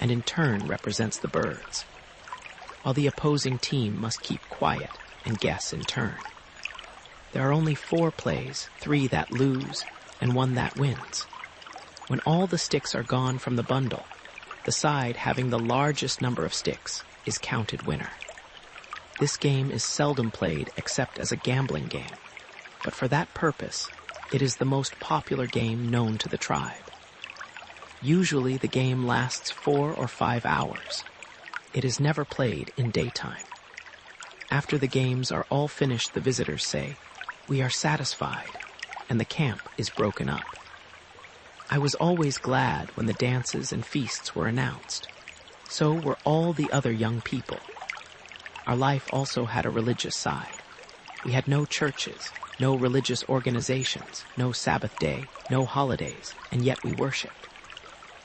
and in turn represents the birds, while the opposing team must keep quiet and guess in turn. There are only 4 plays, 3 that lose, and 1 that wins. When all the sticks are gone from the bundle, the side having the largest number of sticks is counted winner. This game is seldom played except as a gambling game, but for that purpose, it is the most popular game known to the tribe. Usually the game lasts 4 or 5 hours. It is never played in daytime. After the games are all finished, the visitors say, "We are satisfied," and the camp is broken up. I was always glad when the dances and feasts were announced. So were all the other young people. Our life also had a religious side. We had no churches, no religious organizations, no Sabbath day, no holidays, and yet we worshiped.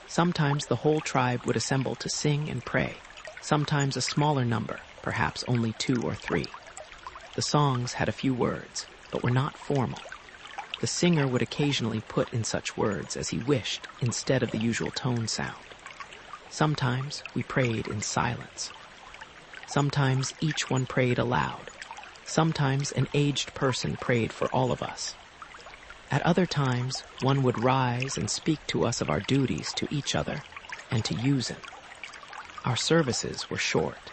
Sometimes the whole tribe would assemble to sing and pray, sometimes a smaller number, perhaps only 2 or 3. The songs had a few words, but were not formal. The singer would occasionally put in such words as he wished instead of the usual tone sound. Sometimes we prayed in silence. Sometimes each one prayed aloud. Sometimes an aged person prayed for all of us. At other times, one would rise and speak to us of our duties to each other and to Yuuzhan. Our services were short.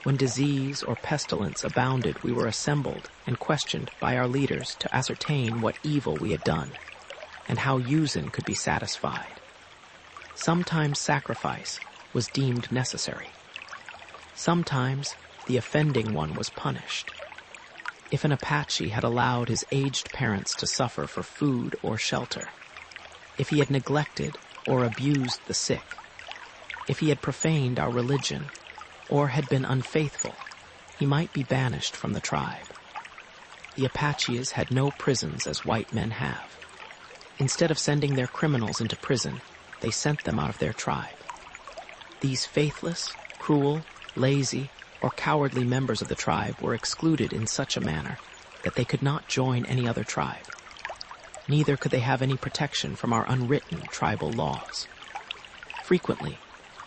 When disease or pestilence abounded, we were assembled and questioned by our leaders to ascertain what evil we had done and how Yuuzhan could be satisfied. Sometimes sacrifice was deemed necessary. Sometimes the offending one was punished. If an Apache had allowed his aged parents to suffer for food or shelter, if he had neglected or abused the sick, if he had profaned our religion, or had been unfaithful, he might be banished from the tribe. The Apaches had no prisons as white men have. Instead of sending their criminals into prison, they sent them out of their tribe. These faithless, cruel, lazy, or cowardly members of the tribe were excluded in such a manner that they could not join any other tribe. Neither could they have any protection from our unwritten tribal laws. Frequently,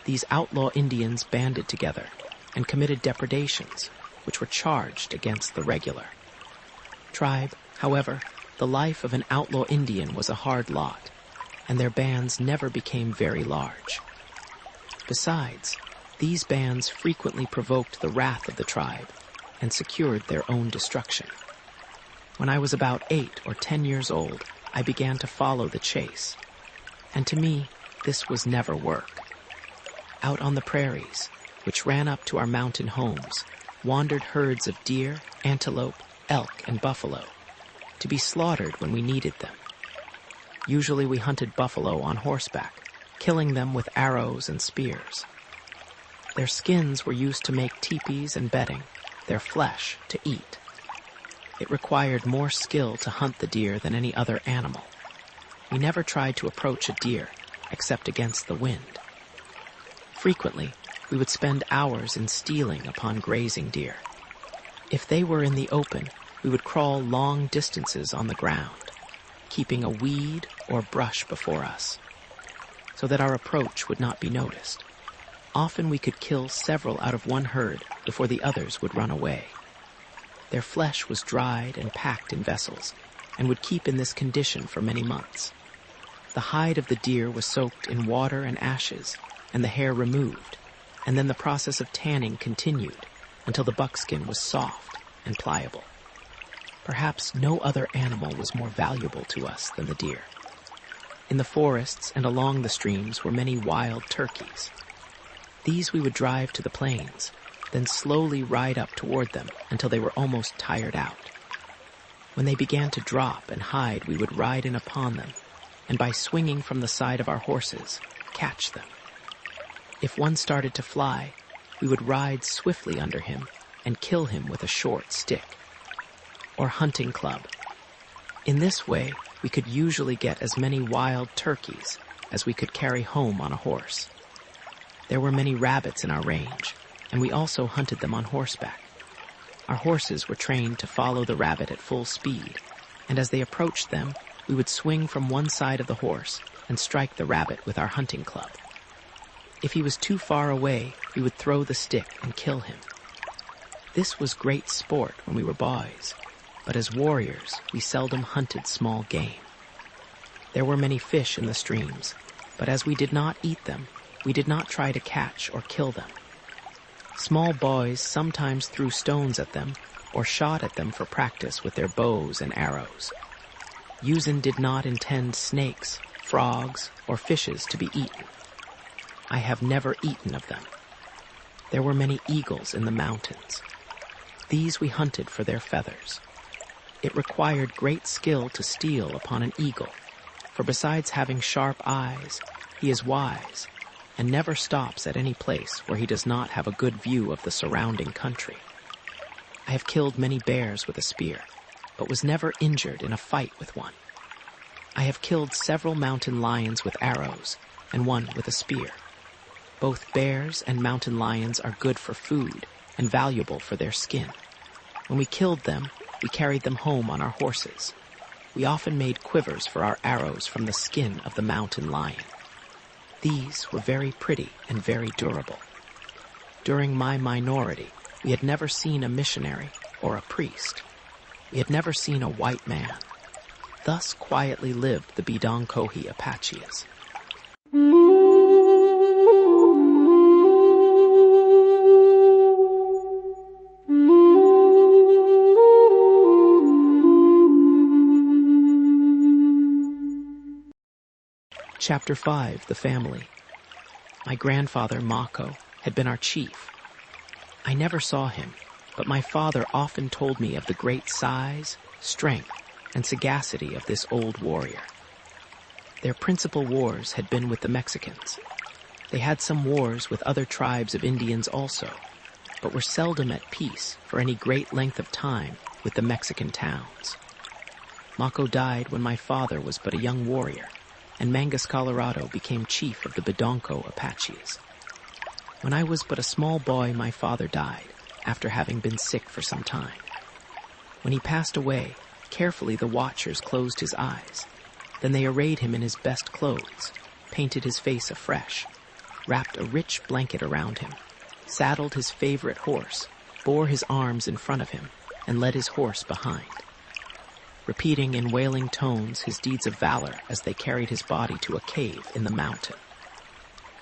these outlaw Indians banded together and committed depredations, which were charged against the regular tribe. However, the life of an outlaw Indian was a hard lot, and their bands never became very large. Besides, these bands frequently provoked the wrath of the tribe and secured their own destruction. When I was about 8 or 10 years old, I began to follow the chase, and to me, this was never work. Out on the prairies, which ran up to our mountain homes, wandered herds of deer, antelope, elk, and buffalo, to be slaughtered when we needed them. Usually we hunted buffalo on horseback, killing them with arrows and spears. Their skins were used to make teepees and bedding, their flesh to eat. It required more skill to hunt the deer than any other animal. We never tried to approach a deer, except against the wind. Frequently, we would spend hours in stealing upon grazing deer. If they were in the open, we would crawl long distances on the ground, keeping a weed or brush before us, so that our approach would not be noticed. Often we could kill several out of one herd before the others would run away. Their flesh was dried and packed in vessels, and would keep in this condition for many months. The hide of the deer was soaked in water and ashes, and the hair removed, and then the process of tanning continued until the buckskin was soft and pliable. Perhaps no other animal was more valuable to us than the deer. In the forests and along the streams were many wild turkeys. These we would drive to the plains, then slowly ride up toward them until they were almost tired out. When they began to drop and hide, we would ride in upon them, and by swinging from the side of our horses, catch them. If one started to fly, we would ride swiftly under him and kill him with a short stick, or hunting club. In this way, we could usually get as many wild turkeys as we could carry home on a horse. There were many rabbits in our range, and we also hunted them on horseback. Our horses were trained to follow the rabbit at full speed, and as they approached them, we would swing from one side of the horse and strike the rabbit with our hunting club. If he was too far away, we would throw the stick and kill him. This was great sport when we were boys, but as warriors, we seldom hunted small game. There were many fish in the streams, but as we did not eat them, we did not try to catch or kill them. Small boys sometimes threw stones at them or shot at them for practice with their bows and arrows. Yuuzhan did not intend snakes, frogs, or fishes to be eaten. I have never eaten of them. There were many eagles in the mountains. These we hunted for their feathers. It required great skill to steal upon an eagle, for besides having sharp eyes, he is wise and never stops at any place where he does not have a good view of the surrounding country. I have killed many bears with a spear, but was never injured in a fight with one. I have killed several mountain lions with arrows, and one with a spear. Both bears and mountain lions are good for food and valuable for their skin. When we killed them, we carried them home on our horses. We often made quivers for our arrows from the skin of the mountain lion. These were very pretty and very durable. During my minority, we had never seen a missionary or a priest. We had never seen a white man. Thus quietly lived the Bidonkohi Apaches. Chapter 5, The Family. My grandfather, Mako, had been our chief. I never saw him, but my father often told me of the great size, strength, and sagacity of this old warrior. Their principal wars had been with the Mexicans. They had some wars with other tribes of Indians also, but were seldom at peace for any great length of time with the Mexican towns. Mako died when my father was but a young warrior, and Mangus Colorado became chief of the Bidonko Apaches. When I was but a small boy, my father died, after having been sick for some time. When he passed away, carefully the watchers closed his eyes. Then they arrayed him in his best clothes, painted his face afresh, wrapped a rich blanket around him, saddled his favorite horse, bore his arms in front of him, and led his horse behind, repeating in wailing tones his deeds of valor as they carried his body to a cave in the mountain.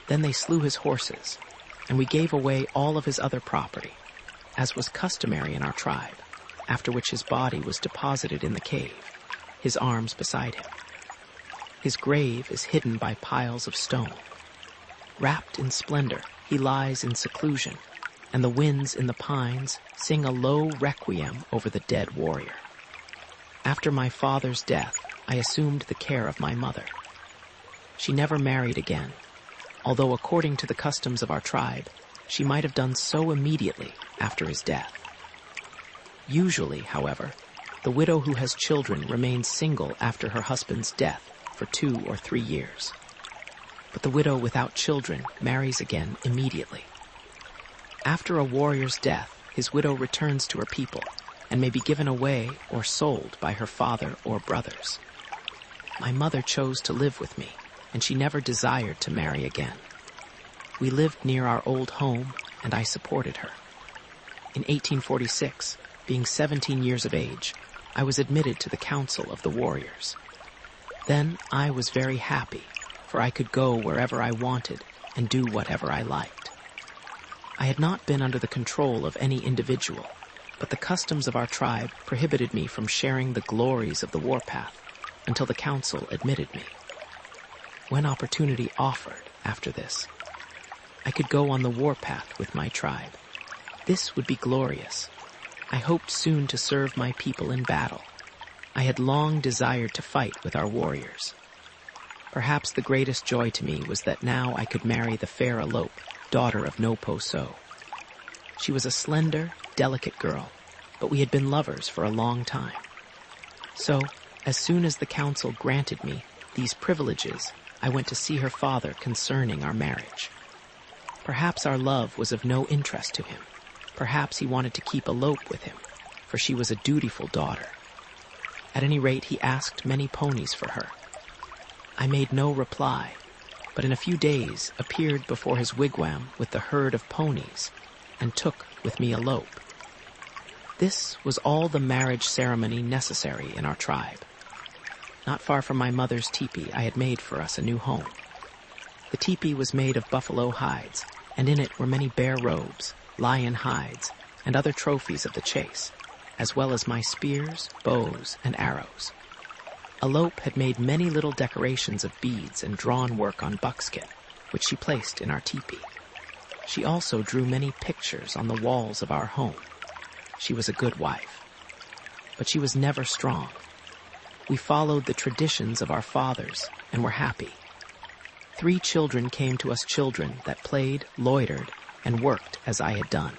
Then they slew his horses, and we gave away all of his other property, as was customary in our tribe, after which his body was deposited in the cave, his arms beside him. His grave is hidden by piles of stone. Wrapped in splendor, he lies in seclusion, and the winds in the pines sing a low requiem over the dead warrior. After my father's death, I assumed the care of my mother. She never married again, although according to the customs of our tribe, she might have done so immediately after his death. Usually, however, the widow who has children remains single after her husband's death for 2 or 3 years. But the widow without children marries again immediately. After a warrior's death, his widow returns to her people and may be given away or sold by her father or brothers. My mother chose to live with me, and she never desired to marry again. We lived near our old home, and I supported her. In 1846, being 17 years of age, I was admitted to the Council of the Warriors. Then I was very happy, for I could go wherever I wanted and do whatever I liked. I had not been under the control of any individual, but the customs of our tribe prohibited me from sharing the glories of the warpath until the council admitted me. When opportunity offered after this, I could go on the warpath with my tribe. This would be glorious. I hoped soon to serve my people in battle. I had long desired to fight with our warriors. Perhaps the greatest joy to me was that now I could marry the fair Alope, daughter of Nopo So. She was a slender, delicate girl, but we had been lovers for a long time. So, as soon as the council granted me these privileges, I went to see her father concerning our marriage. Perhaps our love was of no interest to him. Perhaps he wanted to keep Alope with him, for she was a dutiful daughter. At any rate, he asked many ponies for her. I made no reply, but in a few days appeared before his wigwam with the herd of ponies and took with me Alope. This was all the marriage ceremony necessary in our tribe. Not far from my mother's teepee, I had made for us a new home. The teepee was made of buffalo hides, and in it were many bear robes, lion hides, and other trophies of the chase, as well as my spears, bows, and arrows. Alope had made many little decorations of beads and drawn work on buckskin, which she placed in our teepee. She also drew many pictures on the walls of our home. She was a good wife. But she was never strong. We followed the traditions of our fathers and were happy. 3 children came to us, children that played, loitered, and worked as I had done.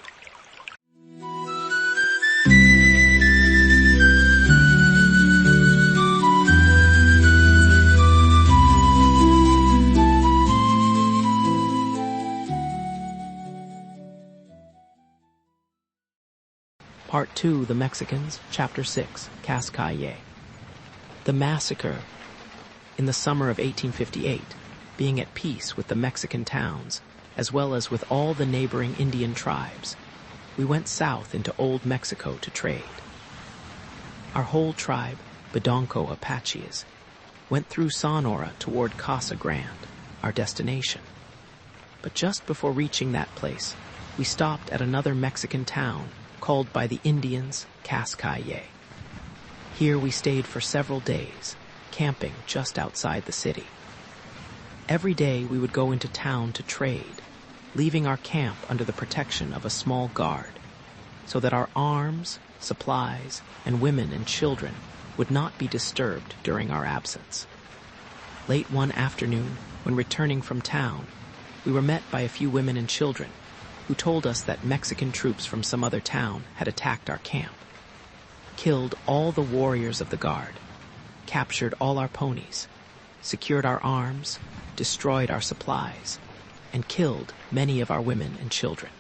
Part 2, The Mexicans, Chapter 6, Cascaye. The massacre. In the summer of 1858, being at peace with the Mexican towns, as well as with all the neighboring Indian tribes, we went south into Old Mexico to trade. Our whole tribe, Bedonko Apaches, went through Sonora toward Casa Grande, our destination. But just before reaching that place, we stopped at another Mexican town called by the Indians Cascaye. Here we stayed for several days, camping just outside the city. Every day we would go into town to trade, leaving our camp under the protection of a small guard, so that our arms, supplies, and women and children would not be disturbed during our absence. Late one afternoon, when returning from town, we were met by a few women and children who told us that Mexican troops from some other town had attacked our camp, killed all the warriors of the guard, captured all our ponies, secured our arms, destroyed our supplies, and killed many of our women and children.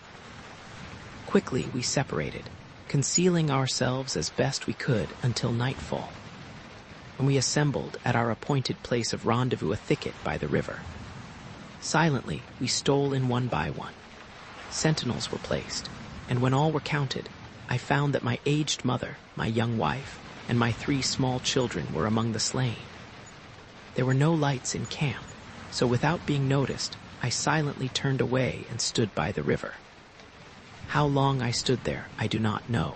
Quickly we separated, concealing ourselves as best we could until nightfall, when we assembled at our appointed place of rendezvous, a thicket by the river. Silently we stole in one by one. Sentinels were placed, and when all were counted, I found that my aged mother, my young wife, and my 3 small children were among the slain. There were no lights in camp, so without being noticed, I silently turned away and stood by the river. How long I stood there, I do not know.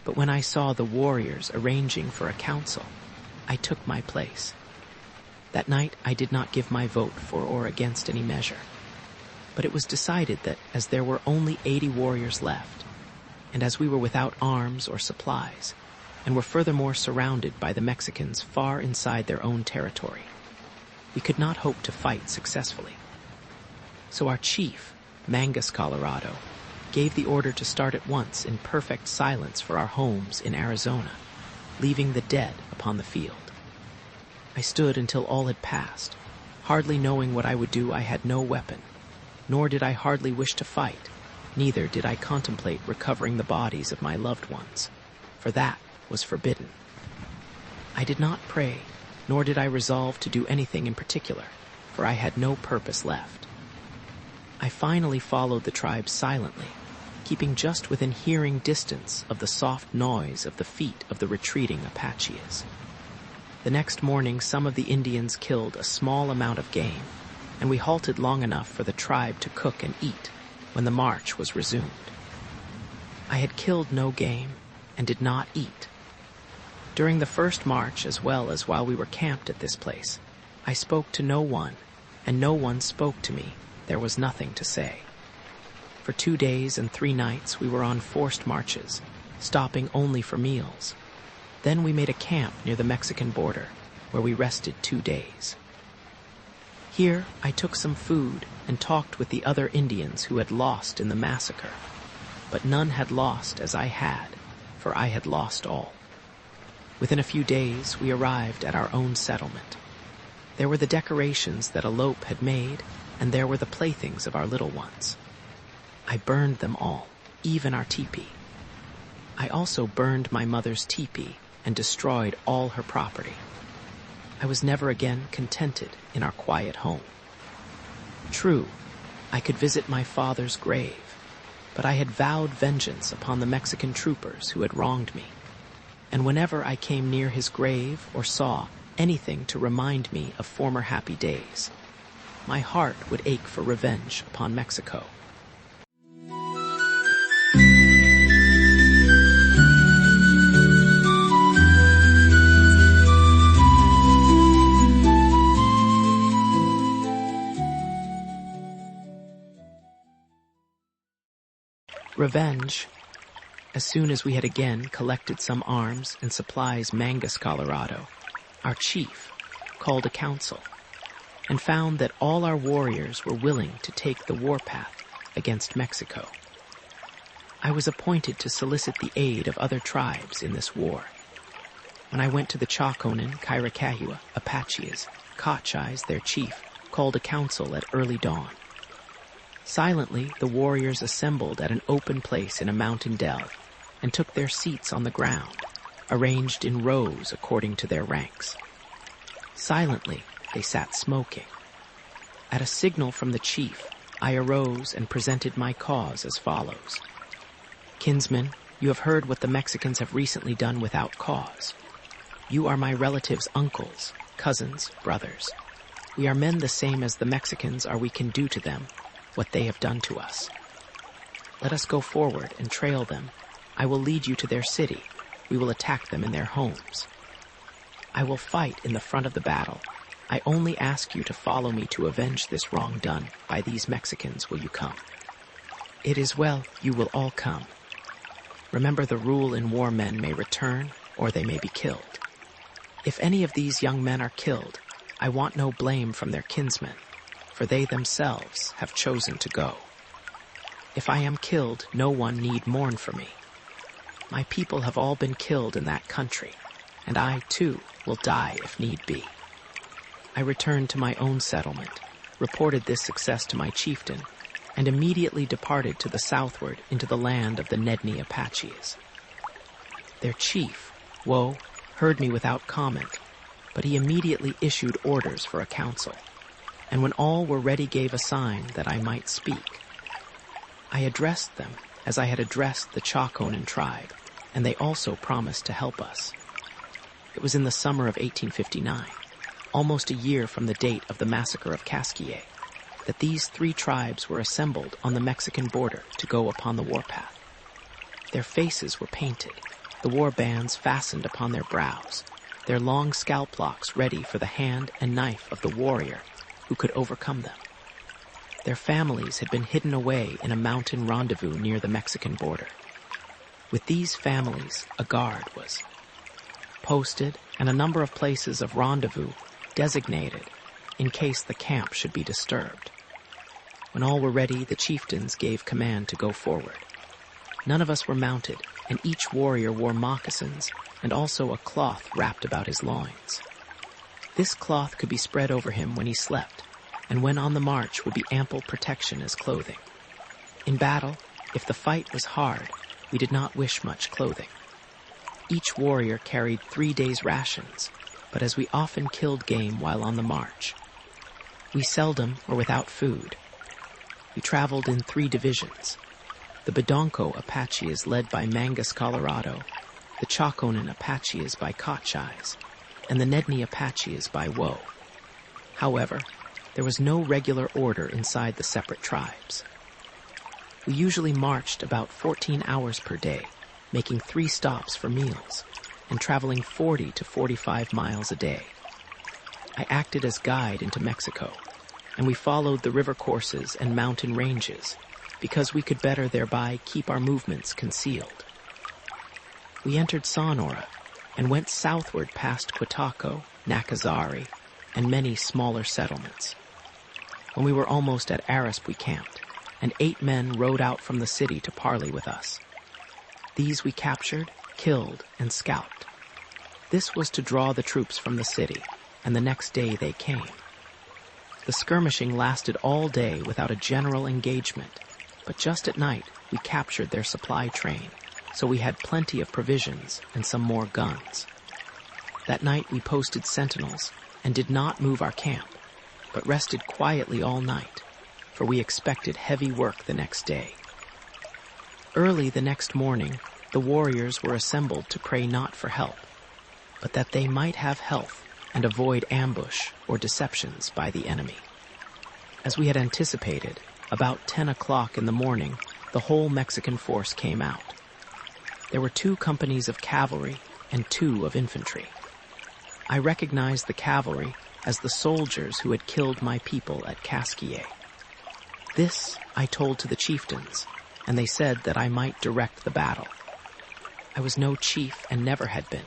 But when I saw the warriors arranging for a council, I took my place. That night I did not give my vote for or against any measure, but it was decided that as there were only 80 warriors left, and as we were without arms or supplies, and were furthermore surrounded by the Mexicans far inside their own territory, we could not hope to fight successfully. So our chief, Mangus Colorado, gave the order to start at once in perfect silence for our homes in Arizona, leaving the dead upon the field. I stood until all had passed. Hardly knowing what I would do, I had no weapon, nor did I hardly wish to fight, neither did I contemplate recovering the bodies of my loved ones, for that was forbidden. I did not pray, nor did I resolve to do anything in particular, for I had no purpose left. I finally followed the tribe silently, keeping just within hearing distance of the soft noise of the feet of the retreating Apaches. The next morning, some of the Indians killed a small amount of game, and we halted long enough for the tribe to cook and eat when the march was resumed. I had killed no game and did not eat. During the first march, as well as while we were camped at this place, I spoke to no one, and no one spoke to me. There was nothing to say. For 2 days and 3 nights we were on forced marches, stopping only for meals. Then we made a camp near the Mexican border, where we rested 2 days. Here I took some food and talked with the other Indians who had lost in the massacre, but none had lost as I had, for I had lost all. Within a few days we arrived at our own settlement. There were the decorations that Elope had made, and there were the playthings of our little ones. I burned them all, even our teepee. I also burned my mother's teepee and destroyed all her property. I was never again contented in our quiet home. True, I could visit my father's grave, but I had vowed vengeance upon the Mexican troopers who had wronged me, and whenever I came near his grave or saw anything to remind me of former happy days, my heart would ache for revenge upon Mexico. Revenge. As soon as we had again collected some arms and supplies, Mangus Colorado, our chief, called a council and found that all our warriors were willing to take the warpath against Mexico. I was appointed to solicit the aid of other tribes in this war. When I went to the Chaconan, Kairikahua, Apaches, Kotchais, their chief, called a council at early dawn. Silently, the warriors assembled at an open place in a mountain dell and took their seats on the ground, arranged in rows according to their ranks. Silently, they sat smoking. At a signal from the chief, I arose and presented my cause as follows. Kinsmen, you have heard what the Mexicans have recently done without cause. You are my relatives' uncles, cousins, brothers. We are men the same as the Mexicans are. We can do to them what they have done to us. Let us go forward and trail them. I will lead you to their city. We will attack them in their homes. I will fight in the front of the battle. I only ask you to follow me to avenge this wrong done by these Mexicans. Will you come? It is well, you will all come. Remember the rule in war: men may return or they may be killed. If any of these young men are killed, I want no blame from their kinsmen, for they themselves have chosen to go. If I am killed, no one need mourn for me. My people have all been killed in that country, and I, too, will die if need be. I returned to my own settlement, reported this success to my chieftain, and immediately departed to the southward into the land of the Nedni Apaches. Their chief, Woe, heard me without comment, but he immediately issued orders for a council, and when all were ready gave a sign that I might speak. I addressed them as I had addressed the Chaconan tribe, and they also promised to help us. It was in the summer of 1859, almost a year from the date of the massacre of Casquier, that these 3 tribes were assembled on the Mexican border to go upon the warpath. Their faces were painted, the war bands fastened upon their brows, their long scalp locks ready for the hand and knife of the warrior who could overcome them. Their families had been hidden away in a mountain rendezvous near the Mexican border. With these families, a guard was posted and a number of places of rendezvous designated in case the camp should be disturbed. When all were ready, the chieftains gave command to go forward. None of us were mounted, and each warrior wore moccasins and also a cloth wrapped about his loins. This cloth could be spread over him when he slept, and when on the march would be ample protection as clothing. In battle, if the fight was hard, we did not wish much clothing. Each warrior carried 3 days' rations, but as we often killed game while on the march, we seldom were without food. We traveled in 3 divisions. The Bedonko Apache is led by Mangus Colorado, the Chaconan Apache is by Cochise, and the Nedni Apache is by Woe. However, there was no regular order inside the separate tribes. We usually marched about 14 hours per day, making 3 stops for meals, and traveling 40 to 45 miles a day. I acted as guide into Mexico, and we followed the river courses and mountain ranges because we could better thereby keep our movements concealed. We entered Sonora and went southward past Quitaco, Nacazari, and many smaller settlements. When we were almost at Arispe, we camped, and 8 men rode out from the city to parley with us. These we captured, killed, and scalped. This was to draw the troops from the city, and the next day they came. The skirmishing lasted all day without a general engagement, but just at night we captured their supply train, so we had plenty of provisions and some more guns. That night we posted sentinels and did not move our camp, but rested quietly all night, for we expected heavy work the next day. Early the next morning, the warriors were assembled to pray not for help, but that they might have health and avoid ambush or deceptions by the enemy. As we had anticipated, about 10 o'clock in the morning, the whole Mexican force came out. There were 2 companies of cavalry and 2 of infantry. I recognized the cavalry as the soldiers who had killed my people at Casquier. This I told to the chieftains, and they said that I might direct the battle. I was no chief and never had been,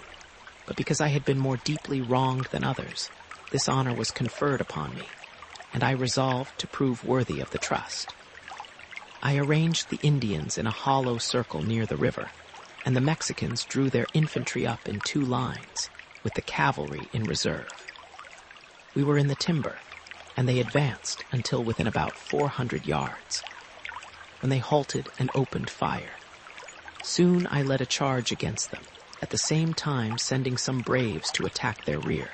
but because I had been more deeply wronged than others, this honor was conferred upon me, and I resolved to prove worthy of the trust. I arranged the Indians in a hollow circle near the river, and the Mexicans drew their infantry up in 2 lines, with the cavalry in reserve. We were in the timber, and they advanced until within about 400 yards, when they halted and opened fire. Soon I led a charge against them, at the same time sending some braves to attack their rear.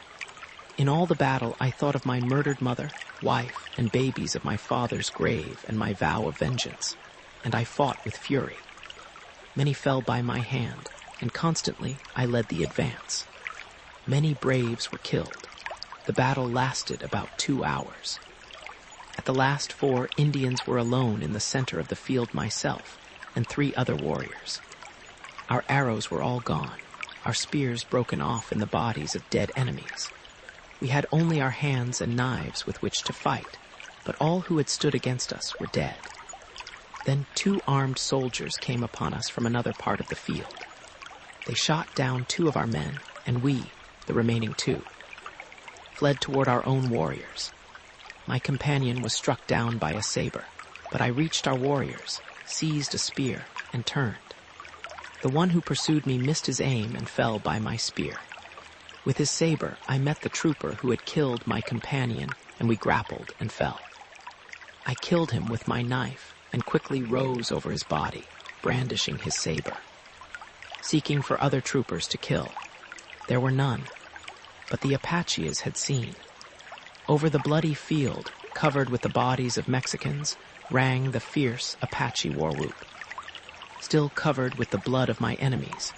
In all the battle I thought of my murdered mother, wife, and babies of my father's grave and my vow of vengeance, and I fought with fury. Many fell by my hand, and constantly I led the advance. Many braves were killed. The battle lasted about 2 hours. At the last 4, Indians were alone in the center of the field, myself and 3 other warriors. Our arrows were all gone, our spears broken off in the bodies of dead enemies. We had only our hands and knives with which to fight, but all who had stood against us were dead. Then 2 armed soldiers came upon us from another part of the field. They shot down 2 of our men, and we, the remaining 2, fled toward our own warriors. My companion was struck down by a saber, but I reached our warriors, seized a spear, and turned. The one who pursued me missed his aim and fell by my spear. With his saber, I met the trooper who had killed my companion, and we grappled and fell. I killed him with my knife and quickly rose over his body, brandishing his saber. Seeking for other troopers to kill, there were none, but the Apaches had seen. Over the bloody field, covered with the bodies of Mexicans, rang the fierce Apache war whoop. Still covered with the blood of my enemies,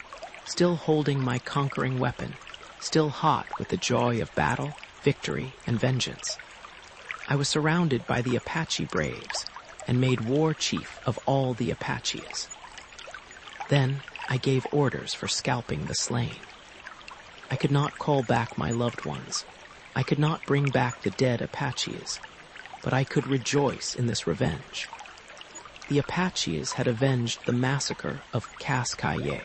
still holding my conquering weapon, still hot with the joy of battle, victory, and vengeance, I was surrounded by the Apache braves and made war chief of all the Apaches. Then I gave orders for scalping the slain. I could not call back my loved ones. I could not bring back the dead Apaches, but I could rejoice in this revenge. The Apaches had avenged the massacre of Cascaye.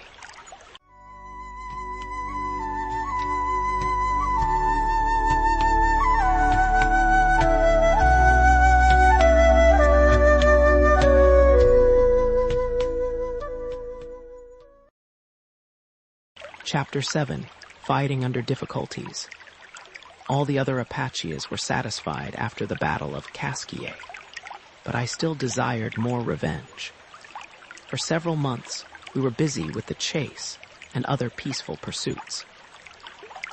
Chapter 7. Fighting Under Difficulties. All the other Apaches were satisfied after the Battle of Cascaye, but I still desired more revenge. For several months, we were busy with the chase and other peaceful pursuits.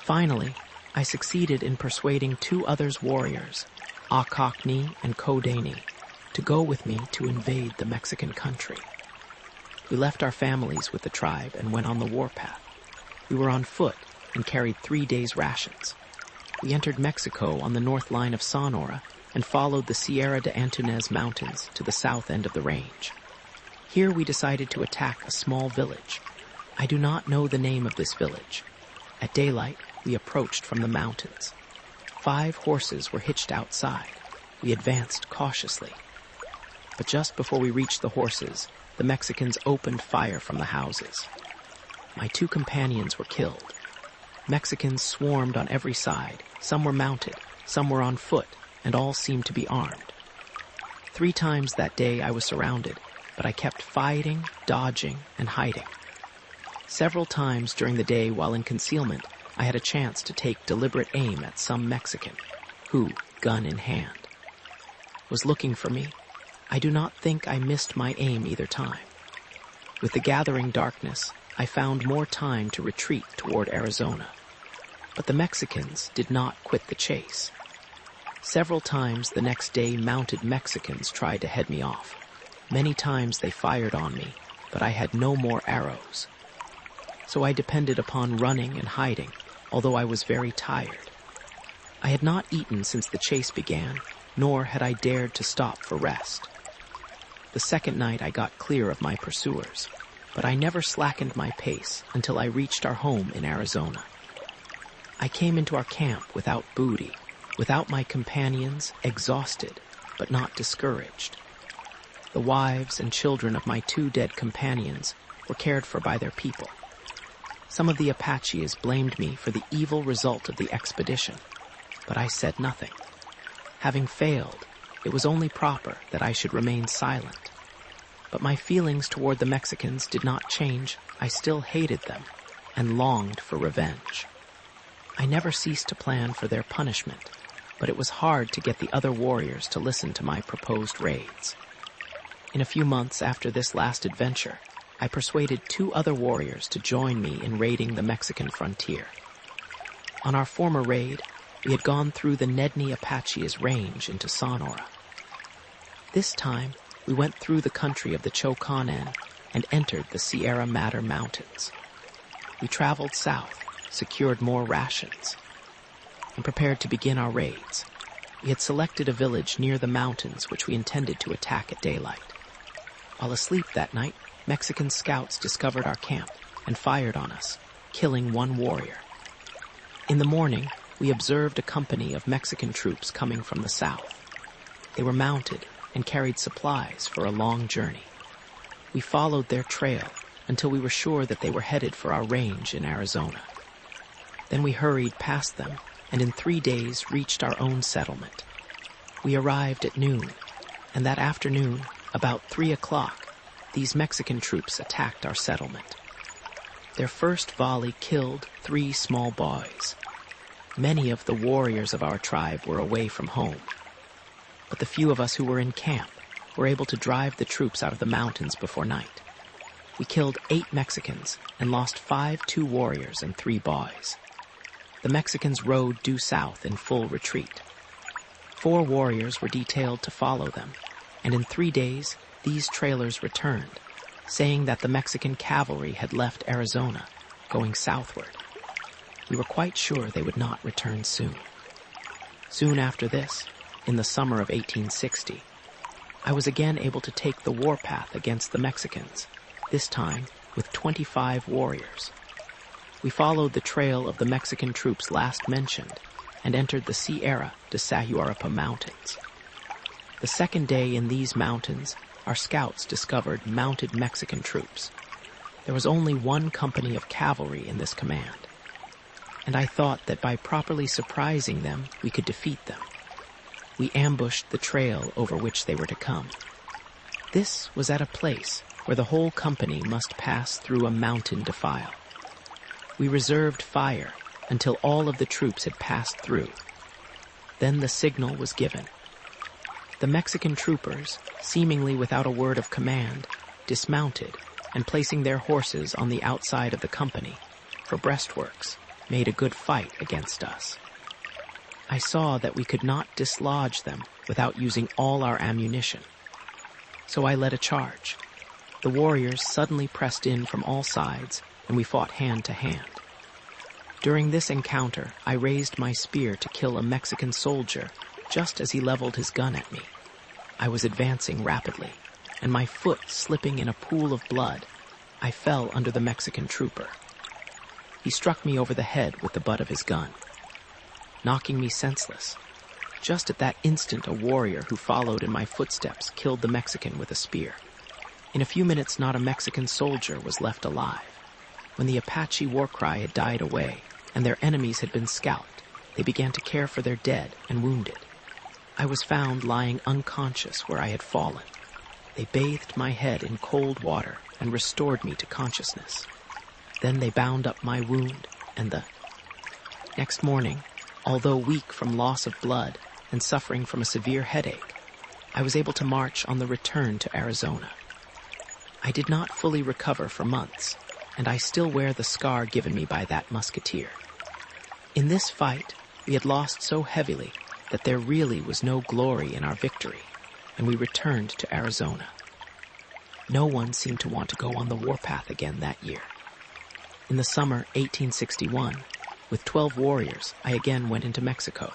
Finally, I succeeded in persuading two others warriors, Apache and Kodani, to go with me to invade the Mexican country. We left our families with the tribe and went on the warpath. We were on foot and carried 3 days' rations. We entered Mexico on the north line of Sonora and followed the Sierra de Antunez Mountains to the south end of the range. Here we decided to attack a small village. I do not know the name of this village. At daylight, we approached from the mountains. 5 horses were hitched outside. We advanced cautiously. But just before we reached the horses, the Mexicans opened fire from the houses. My 2 companions were killed. Mexicans swarmed on every side. Some were mounted, some were on foot, and all seemed to be armed. 3 times that day I was surrounded, but I kept fighting, dodging, and hiding. Several times during the day while in concealment, I had a chance to take deliberate aim at some Mexican, who, gun in hand, was looking for me. I do not think I missed my aim either time. With the gathering darkness, I found more time to retreat toward Arizona. But the Mexicans did not quit the chase. Several times the next day, mounted Mexicans tried to head me off. Many times they fired on me, but I had no more arrows. So I depended upon running and hiding, although I was very tired. I had not eaten since the chase began, nor had I dared to stop for rest. The second night I got clear of my pursuers, but I never slackened my pace until I reached our home in Arizona. I came into our camp without booty, without my companions, exhausted, but not discouraged. The wives and children of my 2 dead companions were cared for by their people. Some of the Apaches blamed me for the evil result of the expedition, but I said nothing. Having failed, it was only proper that I should remain silent. But my feelings toward the Mexicans did not change. I still hated them and longed for revenge. I never ceased to plan for their punishment, but it was hard to get the other warriors to listen to my proposed raids. In a few months after this last adventure, I persuaded 2 other warriors to join me in raiding the Mexican frontier. On our former raid, we had gone through the Nedni Apache's range into Sonora. This time, we went through the country of the Choconen and entered the Sierra Madre Mountains. We traveled south, secured more rations, and prepared to begin our raids. We had selected a village near the mountains which we intended to attack at daylight. While asleep that night, Mexican scouts discovered our camp and fired on us, killing 1 warrior. In the morning, we observed a company of Mexican troops coming from the south. They were mounted and carried supplies for a long journey. We followed their trail until we were sure that they were headed for our range in Arizona. Then we hurried past them and in 3 days reached our own settlement. We arrived at noon, and that afternoon, about 3 o'clock, these Mexican troops attacked our settlement. Their first volley killed 3 small boys. Many of the warriors of our tribe were away from home, but the few of us who were in camp were able to drive the troops out of the mountains before night. We killed 8 Mexicans and lost 5 2 warriors and 3 boys. The Mexicans rode due south in full retreat. 4 warriors were detailed to follow them, and in 3 days these trailers returned, saying that the Mexican cavalry had left Arizona, going southward. We were quite sure they would not return soon. Soon after this, in the summer of 1860, I was again able to take the warpath against the Mexicans, this time with 25 warriors. We followed the trail of the Mexican troops last mentioned and entered the Sierra de Sahuaripa Mountains. The second day in these mountains, our scouts discovered mounted Mexican troops. There was only one company of cavalry in this command, and I thought that by properly surprising them, we could defeat them. We ambushed the trail over which they were to come. This was at a place where the whole company must pass through a mountain defile. We reserved fire until all of the troops had passed through. Then the signal was given. The Mexican troopers, seemingly without a word of command, dismounted and placing their horses on the outside of the company for breastworks, made a good fight against us. I saw that we could not dislodge them without using all our ammunition. So I led a charge. The warriors suddenly pressed in from all sides, and we fought hand to hand. During this encounter, I raised my spear to kill a Mexican soldier just as he leveled his gun at me. I was advancing rapidly, and my foot slipping in a pool of blood, I fell under the Mexican trooper. He struck me over the head with the butt of his gun, knocking me senseless. Just at that instant, a warrior who followed in my footsteps killed the Mexican with a spear. In a few minutes, not a Mexican soldier was left alive. When the Apache war cry had died away and their enemies had been scalped, they began to care for their dead and wounded. I was found lying unconscious where I had fallen. They bathed my head in cold water and restored me to consciousness. Then they bound up my wound, and the next morning, although weak from loss of blood and suffering from a severe headache, I was able to march on the return to Arizona. I did not fully recover for months, and I still wear the scar given me by that musketeer. In this fight, we had lost so heavily that there really was no glory in our victory, and we returned to Arizona. No one seemed to want to go on the warpath again that year. In the summer 1861, with 12 warriors, I again went into Mexico.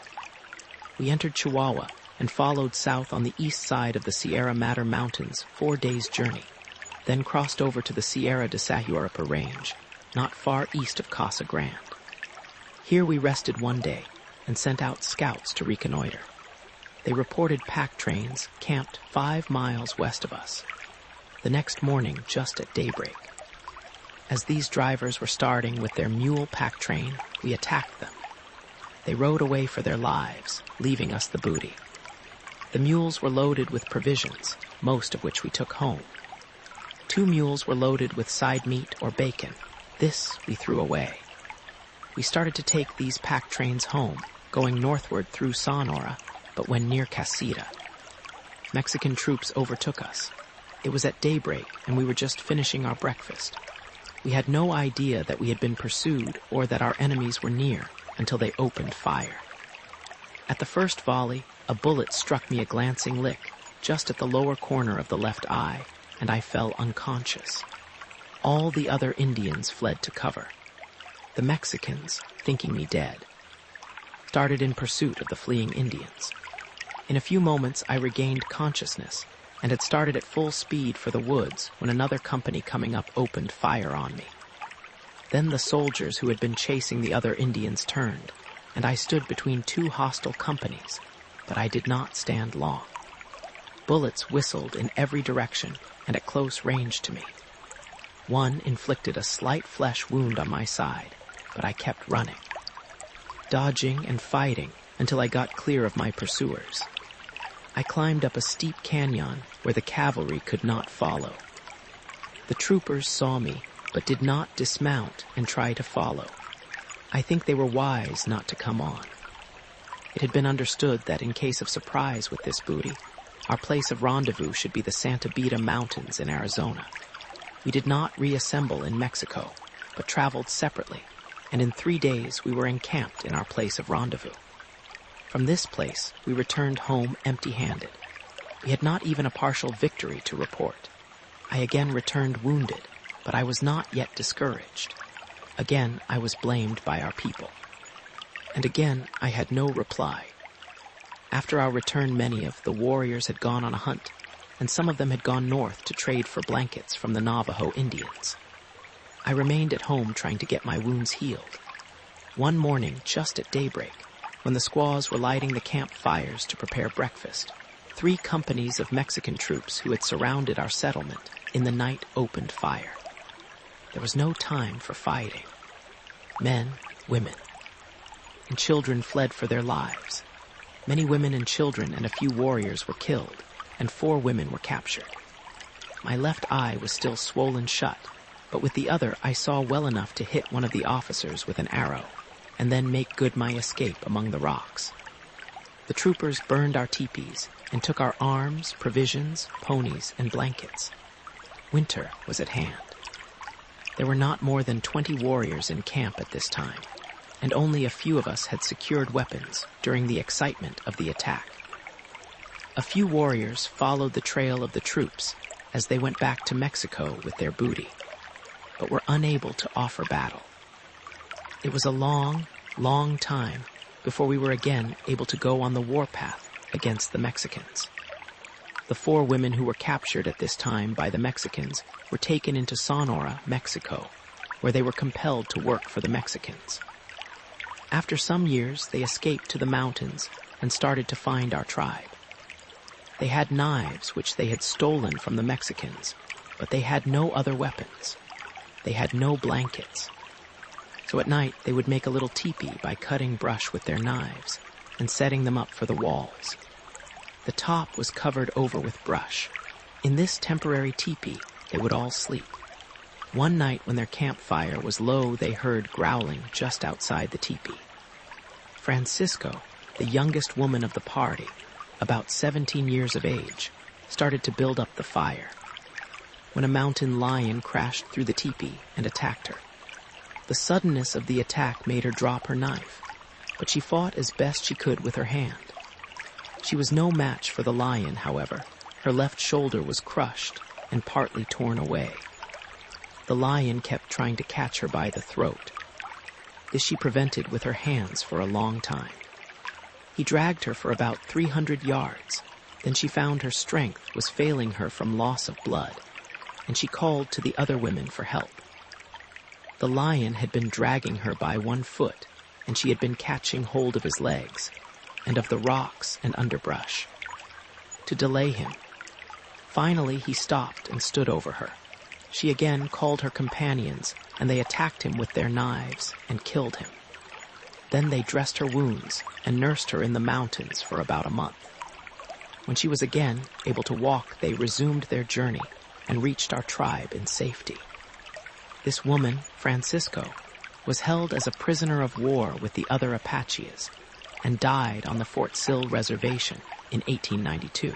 We entered Chihuahua and followed south on the east side of the Sierra Madre Mountains 4 days' journey, then crossed over to the Sierra de Sahuaripa Range, not far east of Casa Grande. Here we rested one day and sent out scouts to reconnoiter. They reported pack trains camped 5 miles west of us. The next morning, just at daybreak. As these drivers were starting with their mule pack train, we attacked them. They rode away for their lives, leaving us the booty. The mules were loaded with provisions, most of which we took home. 2 mules were loaded with side meat or bacon. This we threw away. We started to take these pack trains home, going northward through Sonora, but when near Casita, Mexican troops overtook us. It was at daybreak, and we were just finishing our breakfast. We had no idea that we had been pursued or that our enemies were near until they opened fire. At the first volley, a bullet struck me a glancing lick just at the lower corner of the left eye, and I fell unconscious. All the other Indians fled to cover. The Mexicans, thinking me dead, started in pursuit of the fleeing Indians. In a few moments, I regained consciousness and had started at full speed for the woods when another company coming up opened fire on me. Then the soldiers who had been chasing the other Indians turned, and I stood between 2 hostile companies, but I did not stand long. Bullets whistled in every direction and at close range to me. One inflicted a slight flesh wound on my side, but I kept running, dodging and fighting until I got clear of my pursuers. I climbed up a steep canyon where the cavalry could not follow. The troopers saw me, but did not dismount and try to follow. I think they were wise not to come on. It had been understood that in case of surprise with this booty, our place of rendezvous should be the Santa Beta Mountains in Arizona. We did not reassemble in Mexico, but traveled separately, and in 3 days we were encamped in our place of rendezvous. From this place, we returned home empty-handed. We had not even a partial victory to report. I again returned wounded, but I was not yet discouraged. Again, I was blamed by our people. And again, I had no reply. After our return, many of the warriors had gone on a hunt, and some of them had gone north to trade for blankets from the Navajo Indians. I remained at home trying to get my wounds healed. One morning, just at daybreak, when the squaws were lighting the camp fires to prepare breakfast, 3 companies of Mexican troops who had surrounded our settlement in the night opened fire. There was no time for fighting. Men, women, and children fled for their lives. Many women and children and a few warriors were killed, and 4 women were captured. My left eye was still swollen shut, but with the other I saw well enough to hit one of the officers with an arrow, and then make good my escape among the rocks. The troopers burned our teepees and took our arms, provisions, ponies, and blankets. Winter was at hand. There were not more than 20 warriors in camp at this time, and only a few of us had secured weapons during the excitement of the attack. A few warriors followed the trail of the troops as they went back to Mexico with their booty, but were unable to offer battle. It was a long, long time before we were again able to go on the warpath against the Mexicans. The 4 women who were captured at this time by the Mexicans were taken into Sonora, Mexico, where they were compelled to work for the Mexicans. After some years, they escaped to the mountains and started to find our tribe. They had knives which they had stolen from the Mexicans, but they had no other weapons. They had no blankets. So at night, they would make a little teepee by cutting brush with their knives and setting them up for the walls. The top was covered over with brush. In this temporary teepee, they would all sleep. One night when their campfire was low, they heard growling just outside the teepee. Francisco, the youngest woman of the party, about 17 years of age, started to build up the fire when a mountain lion crashed through the teepee and attacked her. The suddenness of the attack made her drop her knife, but she fought as best she could with her hand. She was no match for the lion, however. Her left shoulder was crushed and partly torn away. The lion kept trying to catch her by the throat. This she prevented with her hands for a long time. He dragged her for about 300 yards. Then she found her strength was failing her from loss of blood, and she called to the other women for help. The lion had been dragging her by one foot, and she had been catching hold of his legs and of the rocks and underbrush to delay him. Finally, he stopped and stood over her. She again called her companions, and they attacked him with their knives and killed him. Then they dressed her wounds and nursed her in the mountains for about a month. When she was again able to walk, they resumed their journey and reached our tribe in safety. This woman, Francisco, was held as a prisoner of war with the other Apaches and died on the Fort Sill Reservation in 1892.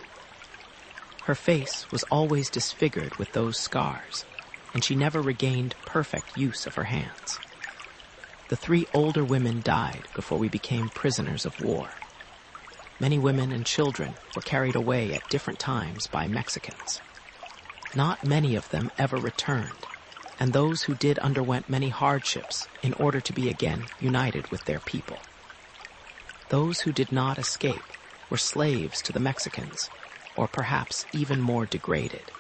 Her face was always disfigured with those scars, and she never regained perfect use of her hands. The 3 older women died before we became prisoners of war. Many women and children were carried away at different times by Mexicans. Not many of them ever returned, and those who did underwent many hardships in order to be again united with their people. Those who did not escape were slaves to the Mexicans, or perhaps even more degraded.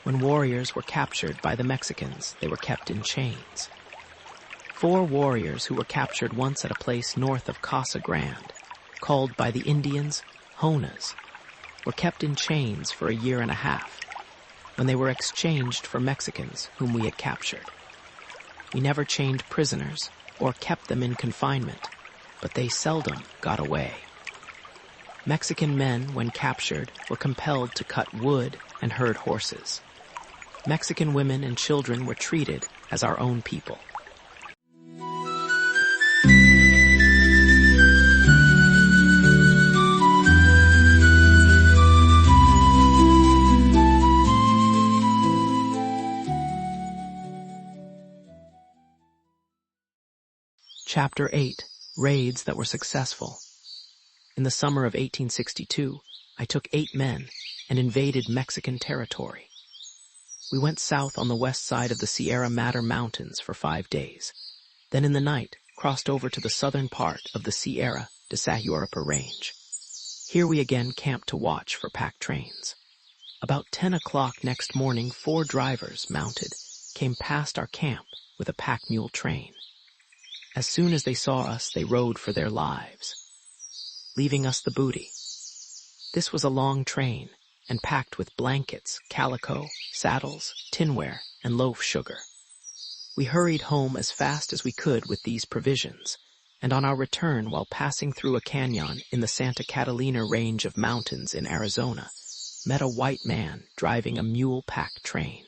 When warriors were captured by the Mexicans, they were kept in chains. 4 warriors who were captured once at a place north of Casa Grande, called by the Indians Honas, were kept in chains for a year and a half, when they were exchanged for Mexicans whom we had captured. We never chained prisoners or kept them in confinement, but they seldom got away. Mexican men, when captured, were compelled to cut wood and herd horses. Mexican women and children were treated as our own people. Chapter 8. Raids that were successful. In the summer of 1862, I took 8 men and invaded Mexican territory. We went south on the west side of the Sierra Madre Mountains for 5 days. Then in the night, crossed over to the southern part of the Sierra de Sayuripa Range. Here we again camped to watch for pack trains. About 10 o'clock next morning, 4 drivers mounted came past our camp with a pack mule train. As soon as they saw us, they rode for their lives, leaving us the booty. This was a long train and packed with blankets, calico, saddles, tinware, and loaf sugar. We hurried home as fast as we could with these provisions, and on our return, while passing through a canyon in the Santa Catalina range of mountains in Arizona, met a white man driving a mule-pack train.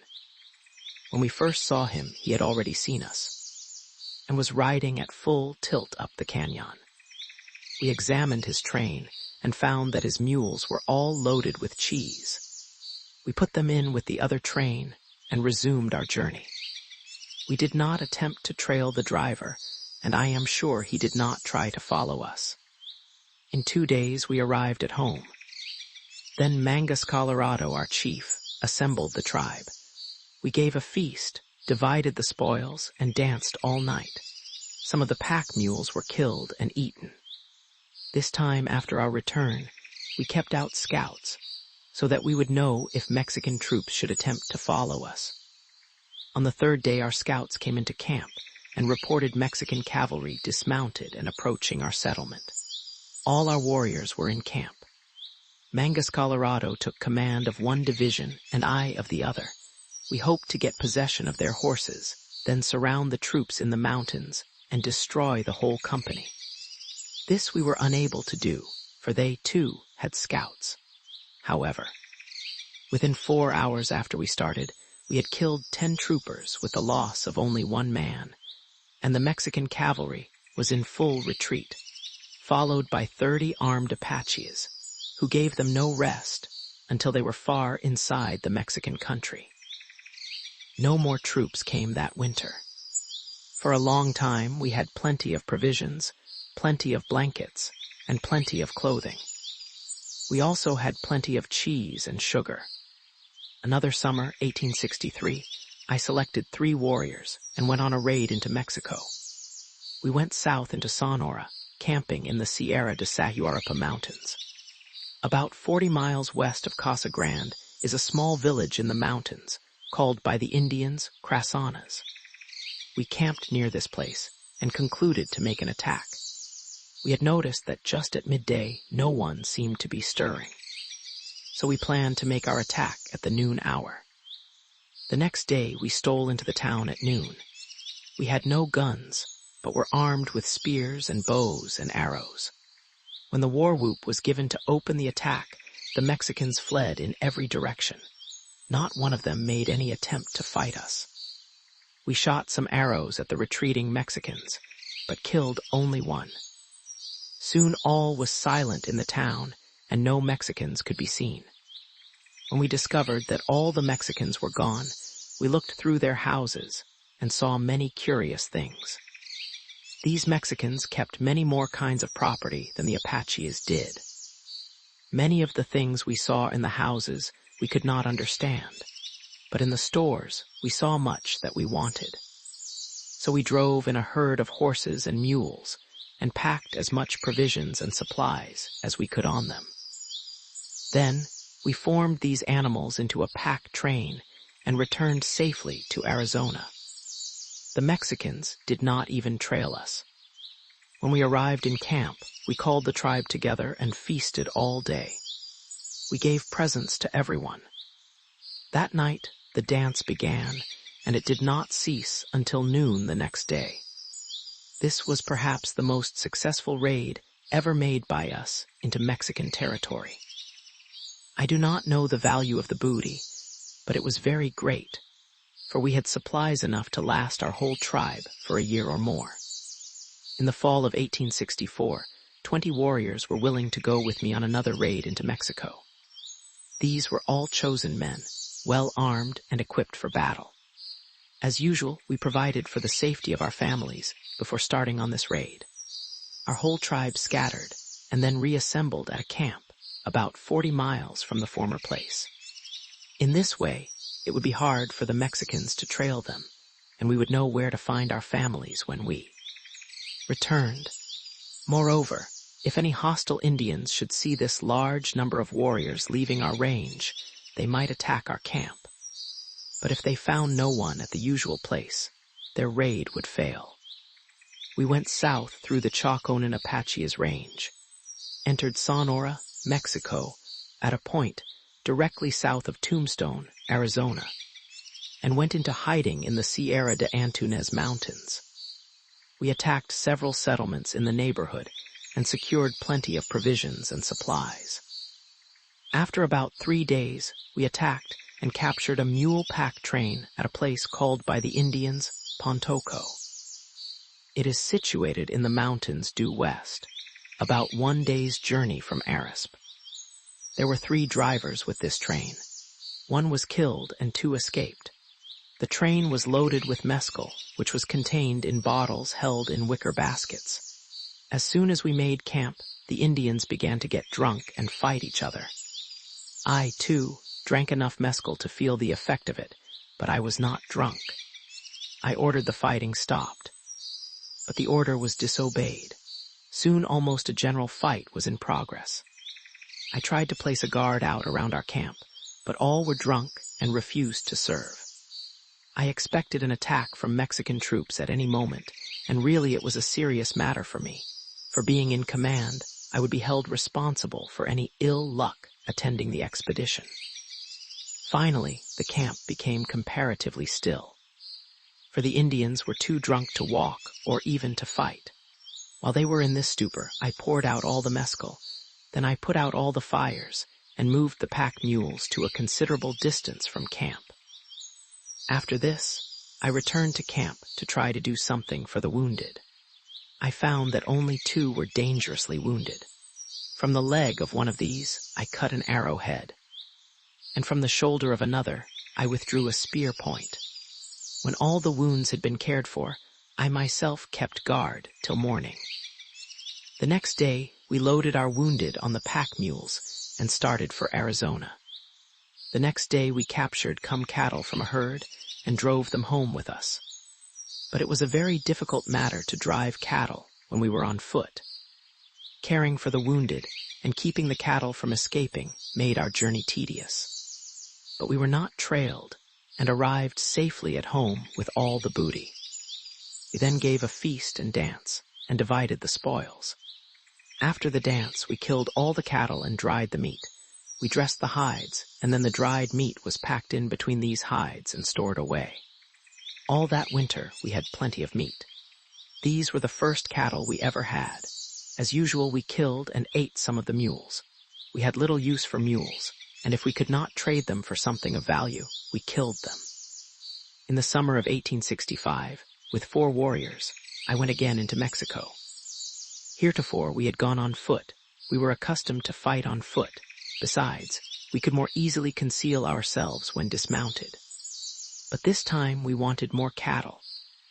When we first saw him, he had already seen us, and was riding at full tilt up the canyon. We examined his train and found that his mules were all loaded with cheese. We put them in with the other train and resumed our journey. We did not attempt to trail the driver, and I am sure he did not try to follow us. In 2 days, we arrived at home. Then Mangus Colorado, our chief, assembled the tribe. We gave a feast, divided the spoils, and danced all night. Some of the pack mules were killed and eaten. This time after our return, we kept out scouts so that we would know if Mexican troops should attempt to follow us. On the 3rd day, our scouts came into camp and reported Mexican cavalry dismounted and approaching our settlement. All our warriors were in camp. Mangus Colorado took command of one division and I of the other. We hoped to get possession of their horses, then surround the troops in the mountains and destroy the whole company. This we were unable to do, for they, too, had scouts. However, within 4 hours after we started, we had killed 10 troopers with the loss of only 1 man, and the Mexican cavalry was in full retreat, followed by 30 armed Apaches, who gave them no rest until they were far inside the Mexican country. No more troops came that winter. For a long time, we had plenty of provisions, plenty of blankets, and plenty of clothing. We also had plenty of cheese and sugar. Another summer, 1863, I selected 3 warriors and went on a raid into Mexico. We went south into Sonora, camping in the Sierra de Sahuaripa Mountains. About 40 miles west of Casa Grande is a small village in the mountains called by the Indians Crasanas. We camped near this place and concluded to make an attack. We had noticed that just at midday, no one seemed to be stirring. So we planned to make our attack at the noon hour. The next day, we stole into the town at noon. We had no guns, but were armed with spears and bows and arrows. When the war whoop was given to open the attack, the Mexicans fled in every direction. Not one of them made any attempt to fight us. We shot some arrows at the retreating Mexicans, but killed only 1. Soon all was silent in the town, and no Mexicans could be seen. When we discovered that all the Mexicans were gone, we looked through their houses and saw many curious things. These Mexicans kept many more kinds of property than the Apaches did. Many of the things we saw in the houses we could not understand, but in the stores we saw much that we wanted. So we drove in a herd of horses and mules and packed as much provisions and supplies as we could on them. Then we formed these animals into a pack train and returned safely to Arizona. The Mexicans did not even trail us. When we arrived in camp, we called the tribe together and feasted all day. We gave presents to everyone. That night, the dance began, and it did not cease until noon the next day. This was perhaps the most successful raid ever made by us into Mexican territory. I do not know the value of the booty, but it was very great, for we had supplies enough to last our whole tribe for a year or more. In the fall of 1864, 20 warriors were willing to go with me on another raid into Mexico. These were all chosen men, well armed and equipped for battle. As usual, we provided for the safety of our families before starting on this raid. Our whole tribe scattered and then reassembled at a camp about 40 miles from the former place. In this way, it would be hard for the Mexicans to trail them, and we would know where to find our families when we returned. Moreover, if any hostile Indians should see this large number of warriors leaving our range, they might attack our camp. But if they found no one at the usual place, their raid would fail. We went south through the Chaconan Apache's range, entered Sonora, Mexico, at a point directly south of Tombstone, Arizona, and went into hiding in the Sierra de Antunez Mountains. We attacked several settlements in the neighborhood and secured plenty of provisions and supplies. After about 3 days, we attacked and captured a mule pack train at a place called by the Indians Pontoco. It is situated in the mountains due west, about 1 day's journey from Arisp. There were 3 drivers with this train. 1 was killed and 2 escaped. The train was loaded with mescal, which was contained in bottles held in wicker baskets. As soon as we made camp, the Indians began to get drunk and fight each other. I, too, drank enough mescal to feel the effect of it, but I was not drunk. I ordered the fighting stopped, but the order was disobeyed. Soon almost a general fight was in progress. I tried to place a guard out around our camp, but all were drunk and refused to serve. I expected an attack from Mexican troops at any moment, and really it was a serious matter for me. For being in command, I would be held responsible for any ill luck attending the expedition. Finally, the camp became comparatively still, for the Indians were too drunk to walk or even to fight. While they were in this stupor, I poured out all the mescal. Then I put out all the fires and moved the pack mules to a considerable distance from camp. After this, I returned to camp to try to do something for the wounded. I found that only 2 were dangerously wounded. From the leg of one of these, I cut an arrowhead, and from the shoulder of another, I withdrew a spear point. When all the wounds had been cared for, I myself kept guard till morning. The next day, we loaded our wounded on the pack mules and started for Arizona. The next day, we captured cattle from a herd and drove them home with us. But it was a very difficult matter to drive cattle when we were on foot. Caring for the wounded and keeping the cattle from escaping made our journey tedious. But we were not trailed and arrived safely at home with all the booty. We then gave a feast and dance and divided the spoils. After the dance, we killed all the cattle and dried the meat. We dressed the hides, and then the dried meat was packed in between these hides and stored away. All that winter, we had plenty of meat. These were the first cattle we ever had. As usual, we killed and ate some of the mules. We had little use for mules, and if we could not trade them for something of value, we killed them. In the summer of 1865, with 4 warriors, I went again into Mexico. Heretofore, we had gone on foot. We were accustomed to fight on foot. Besides, we could more easily conceal ourselves when dismounted. But this time we wanted more cattle,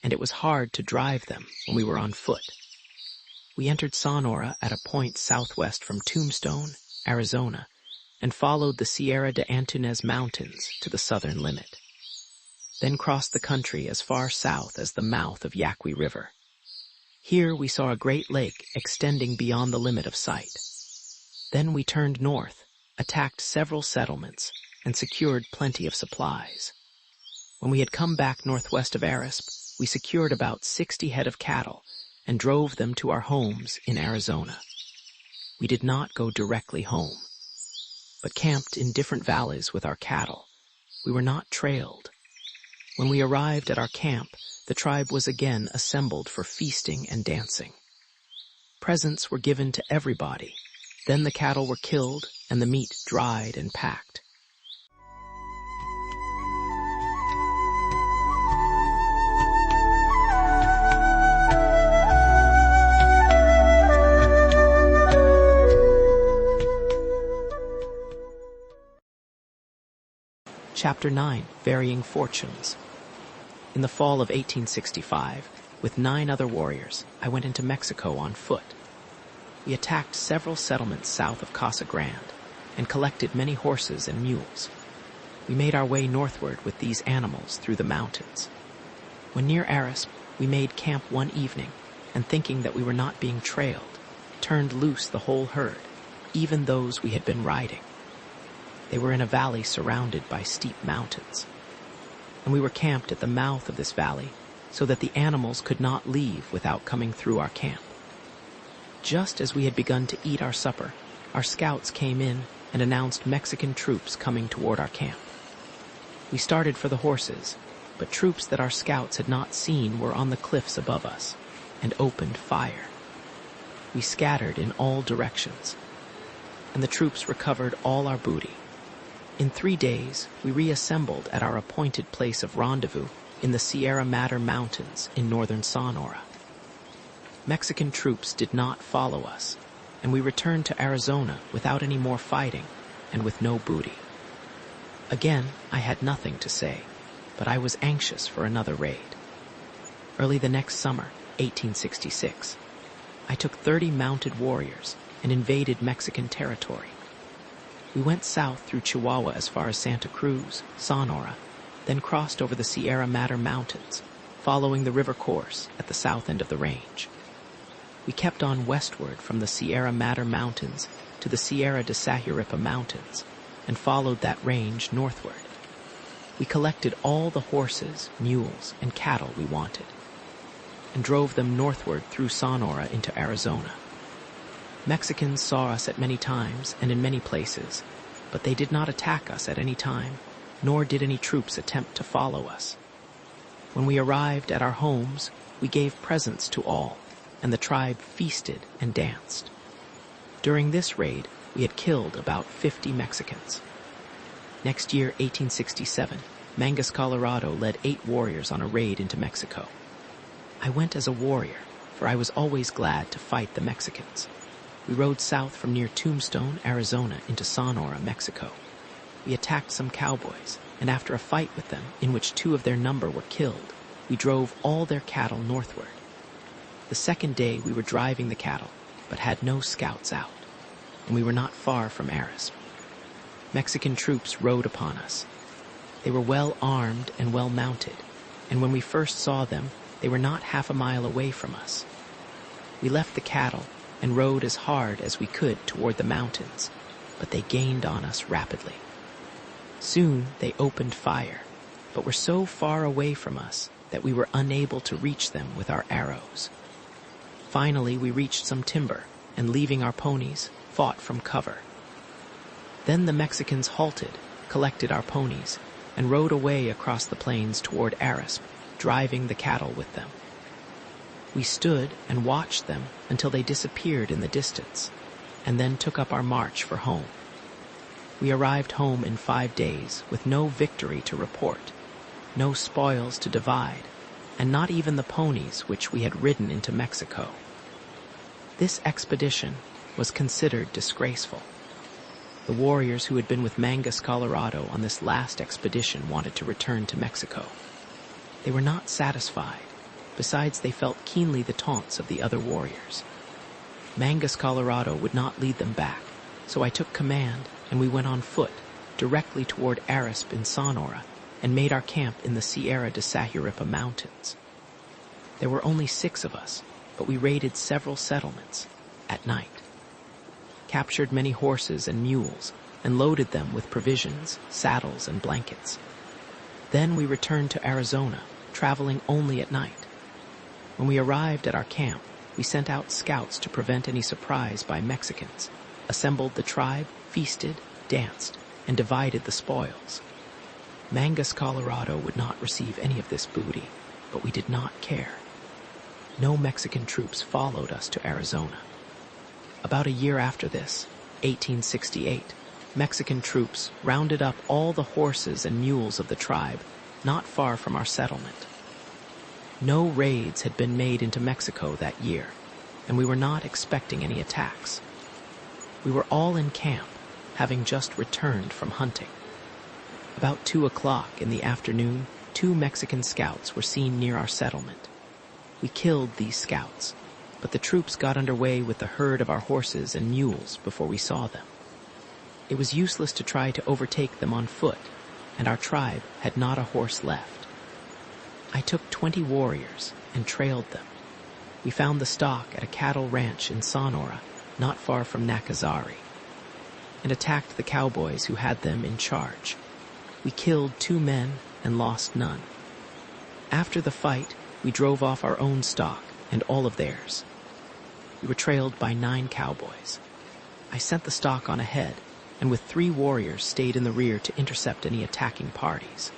and it was hard to drive them when we were on foot. We entered Sonora at a point southwest from Tombstone, Arizona, and followed the Sierra de Antunez Mountains to the southern limit. Then crossed the country as far south as the mouth of Yaqui River. Here we saw a great lake extending beyond the limit of sight. Then we turned north, attacked several settlements, and secured plenty of supplies. When we had come back northwest of Arisp, we secured about 60 head of cattle and drove them to our homes in Arizona. We did not go directly home, but camped in different valleys with our cattle. We were not trailed. When we arrived at our camp, the tribe was again assembled for feasting and dancing. Presents were given to everybody. Then the cattle were killed and the meat dried and packed. Chapter 9, Varying Fortunes. In the fall of 1865, with 9 other warriors, I went into Mexico on foot. We attacked several settlements south of Casa Grande and collected many horses and mules. We made our way northward with these animals through the mountains. When near Arisp, we made camp one evening, and thinking that we were not being trailed, turned loose the whole herd, even those we had been riding. They were in a valley surrounded by steep mountains. and we were camped at the mouth of this valley so that the animals could not leave without coming through our camp. Just as we had begun to eat our supper, our scouts came in and announced Mexican troops coming toward our camp. We started for the horses, but troops that our scouts had not seen were on the cliffs above us and opened fire. We scattered in all directions, and the troops recovered all our booty. In 3 days, we reassembled at our appointed place of rendezvous in the Sierra Madre Mountains in northern Sonora. Mexican troops did not follow us, and we returned to Arizona without any more fighting and with no booty. Again, I had nothing to say, but I was anxious for another raid. Early the next summer, 1866, I took 30 mounted warriors and invaded Mexican territory. We went south through Chihuahua as far as Santa Cruz, Sonora, then crossed over the Sierra Madre Mountains, following the river course at the south end of the range. We kept on westward from the Sierra Madre Mountains to the Sierra de Sayuripa Mountains and followed that range northward. We collected all the horses, mules, and cattle we wanted and drove them northward through Sonora into Arizona. Mexicans saw us at many times and in many places, but they did not attack us at any time, nor did any troops attempt to follow us. When we arrived at our homes, we gave presents to all, and the tribe feasted and danced. During this raid, we had killed about 50 Mexicans. Next year, 1867, Mangus Colorado led 8 warriors on a raid into Mexico. I went as a warrior, for I was always glad to fight the Mexicans. We rode south from near Tombstone, Arizona, into Sonora, Mexico. We attacked some cowboys, and after a fight with them, in which 2 of their number were killed, we drove all their cattle northward. The second day we were driving the cattle, but had no scouts out, and we were not far from Arisp. Mexican troops rode upon us. They were well armed and well mounted, and when we first saw them, they were not half a mile away from us. We left the cattle and rode as hard as we could toward the mountains, but they gained on us rapidly. Soon they opened fire, but were so far away from us that we were unable to reach them with our arrows. Finally, we reached some timber, and leaving our ponies, fought from cover. Then the Mexicans halted, collected our ponies, and rode away across the plains toward Arisp, driving the cattle with them. We stood and watched them until they disappeared in the distance, and then took up our march for home. We arrived home in 5 days with no victory to report, no spoils to divide, and not even the ponies which we had ridden into Mexico. This expedition was considered disgraceful. The warriors who had been with Mangus Colorado on this last expedition wanted to return to Mexico. They were not satisfied. Besides, they felt keenly the taunts of the other warriors. Mangus Colorado would not lead them back, so I took command and we went on foot directly toward Arisp in Sonora and made our camp in the Sierra de Sayuripa Mountains. There were only 6 of us, but we raided several settlements at night, captured many horses and mules, and loaded them with provisions, saddles, and blankets. Then we returned to Arizona, traveling only at night. When we arrived at our camp, we sent out scouts to prevent any surprise by Mexicans, assembled the tribe, feasted, danced, and divided the spoils. Mangus Colorado would not receive any of this booty, but we did not care. No Mexican troops followed us to Arizona. About a year after this, 1868, Mexican troops rounded up all the horses and mules of the tribe not far from our settlement. No raids had been made into Mexico that year, and we were not expecting any attacks. We were all in camp, having just returned from hunting. About 2 o'clock in the afternoon, 2 Mexican scouts were seen near our settlement. We killed these scouts, but the troops got underway with the herd of our horses and mules before we saw them. It was useless to try to overtake them on foot, and our tribe had not a horse left. I took 20 warriors and trailed them. We found the stock at a cattle ranch in Sonora, not far from Nacazari, and attacked the cowboys who had them in charge. We killed 2 men and lost none. After the fight, we drove off our own stock and all of theirs. We were trailed by 9 cowboys. I sent the stock on ahead, and with 3 warriors stayed in the rear to intercept any attacking parties.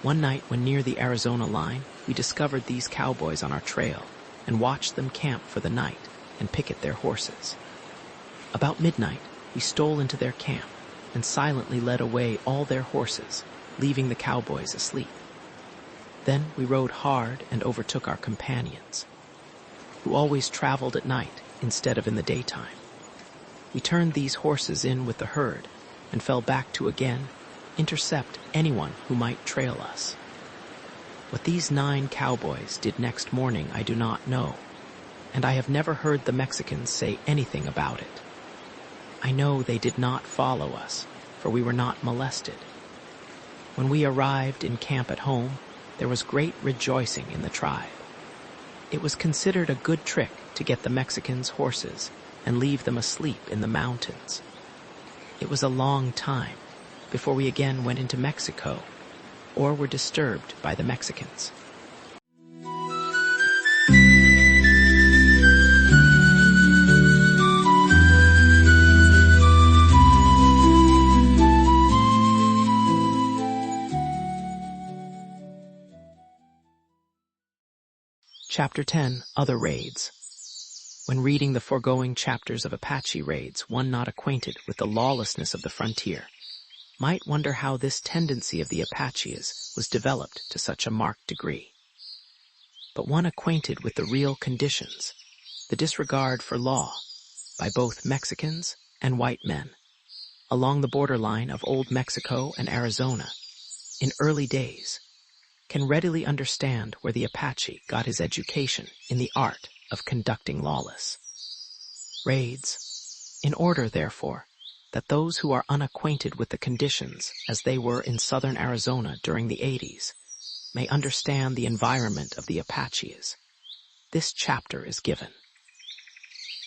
One night when near the Arizona line, we discovered these cowboys on our trail and watched them camp for the night and picket their horses. About midnight, we stole into their camp and silently led away all their horses, leaving the cowboys asleep. Then we rode hard and overtook our companions, who always traveled at night instead of in the daytime. We turned these horses in with the herd and fell back to again intercept anyone who might trail us. What these 9 cowboys did next morning I do not know, and I have never heard the Mexicans say anything about it. I know they did not follow us, for we were not molested. When we arrived in camp at home, there was great rejoicing in the tribe. It was considered a good trick to get the Mexicans' horses and leave them asleep in the mountains. It was a long time before we again went into Mexico or were disturbed by the Mexicans. Chapter 10, Other Raids. When reading the foregoing chapters of Apache raids, one not acquainted with the lawlessness of the frontier might wonder how this tendency of the Apaches was developed to such a marked degree. But one acquainted with the real conditions, the disregard for law by both Mexicans and white men, along the borderline of Old Mexico and Arizona, in early days, can readily understand where the Apache got his education in the art of conducting lawless raids, in order, therefore, that those who are unacquainted with the conditions as they were in southern Arizona during the 80s may understand the environment of the Apaches. This chapter is given.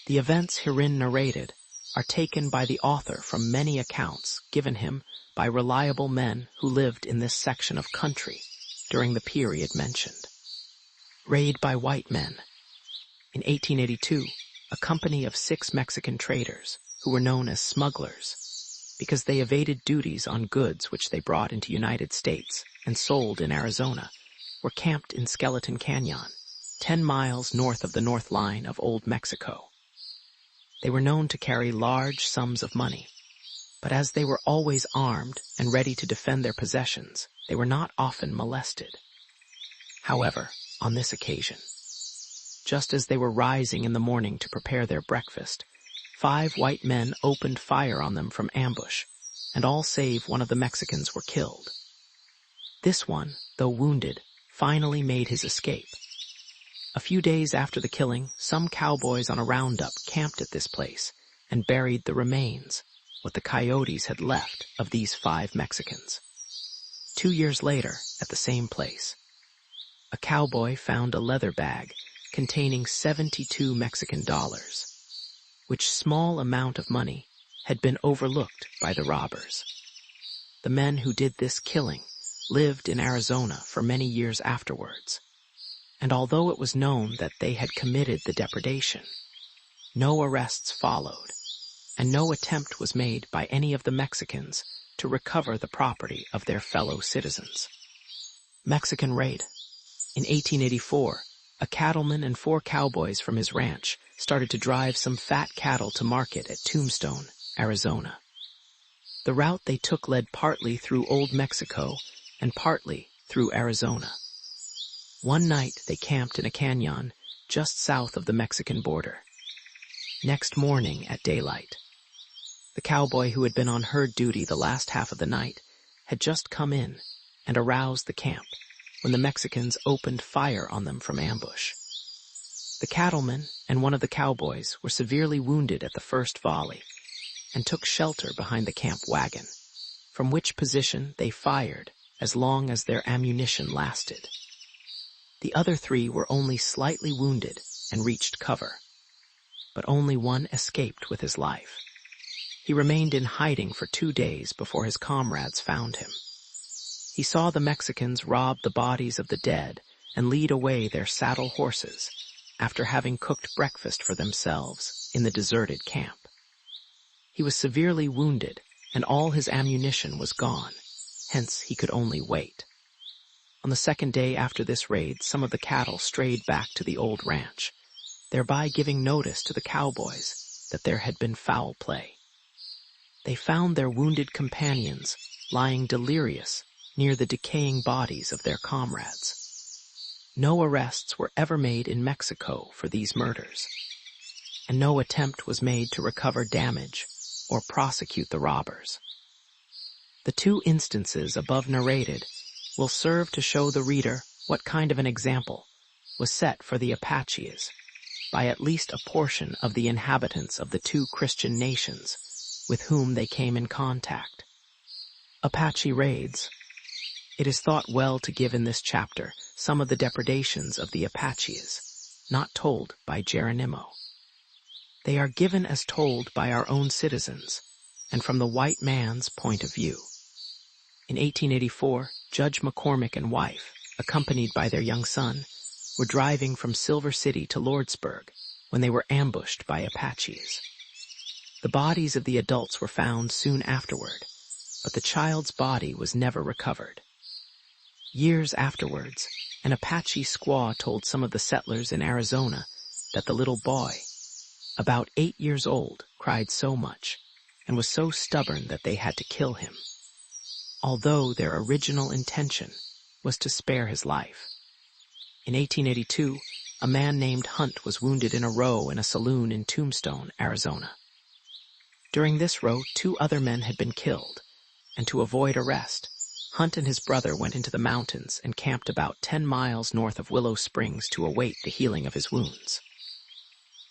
The events herein narrated are taken by the author from many accounts given him by reliable men who lived in this section of country during the period mentioned. Raid by white men. In 1882, a company of 6 Mexican traders, who were known as smugglers, because they evaded duties on goods which they brought into United States and sold in Arizona, were camped in Skeleton Canyon, 10 miles north of the north line of Old Mexico. They were known to carry large sums of money, but as they were always armed and ready to defend their possessions, they were not often molested. However, on this occasion, just as they were rising in the morning to prepare their breakfast, 5 white men opened fire on them from ambush, and all save one of the Mexicans were killed. This one, though wounded, finally made his escape. A few days after the killing, some cowboys on a roundup camped at this place and buried the remains, what the coyotes had left of these 5 Mexicans. 2 years later, at the same place, a cowboy found a leather bag containing 72 Mexican dollars, which small amount of money had been overlooked by the robbers. The men who did this killing lived in Arizona for many years afterwards, and although it was known that they had committed the depredation, no arrests followed, and no attempt was made by any of the Mexicans to recover the property of their fellow citizens. Mexican raid. In 1884, a cattleman and 4 cowboys from his ranch started to drive some fat cattle to market at Tombstone, Arizona. The route they took led partly through Old Mexico and partly through Arizona. One night they camped in a canyon just south of the Mexican border. Next morning at daylight, the cowboy who had been on herd duty the last half of the night had just come in and aroused the camp when the Mexicans opened fire on them from ambush. The cattleman and one of the cowboys were severely wounded at the first volley and took shelter behind the camp wagon, from which position they fired as long as their ammunition lasted. The other 3 were only slightly wounded and reached cover, but only one escaped with his life. He remained in hiding for 2 days before his comrades found him. He saw the Mexicans rob the bodies of the dead and lead away their saddle horses after having cooked breakfast for themselves in the deserted camp. He was severely wounded and all his ammunition was gone, hence he could only wait. On the second day after this raid, some of the cattle strayed back to the old ranch, thereby giving notice to the cowboys that there had been foul play. They found their wounded companions lying delirious near the decaying bodies of their comrades. No arrests were ever made in Mexico for these murders, and no attempt was made to recover damage or prosecute the robbers. The two instances above narrated will serve to show the reader what kind of an example was set for the Apaches by at least a portion of the inhabitants of the two Christian nations with whom they came in contact. Apache raids. It is thought well to give in this chapter some of the depredations of the Apaches, not told by Geronimo. They are given as told by our own citizens, and from the white man's point of view. In 1884, Judge McCormick and wife, accompanied by their young son, were driving from Silver City to Lordsburg when they were ambushed by Apaches. The bodies of the adults were found soon afterward, but the child's body was never recovered. Years afterwards, an Apache squaw told some of the settlers in Arizona that the little boy, about 8 years old, cried so much and was so stubborn that they had to kill him, although their original intention was to spare his life. In 1882, a man named Hunt was wounded in a row in a saloon in Tombstone, Arizona. During this row, 2 other men had been killed, and to avoid arrest, Hunt and his brother went into the mountains and camped about 10 miles north of Willow Springs to await the healing of his wounds.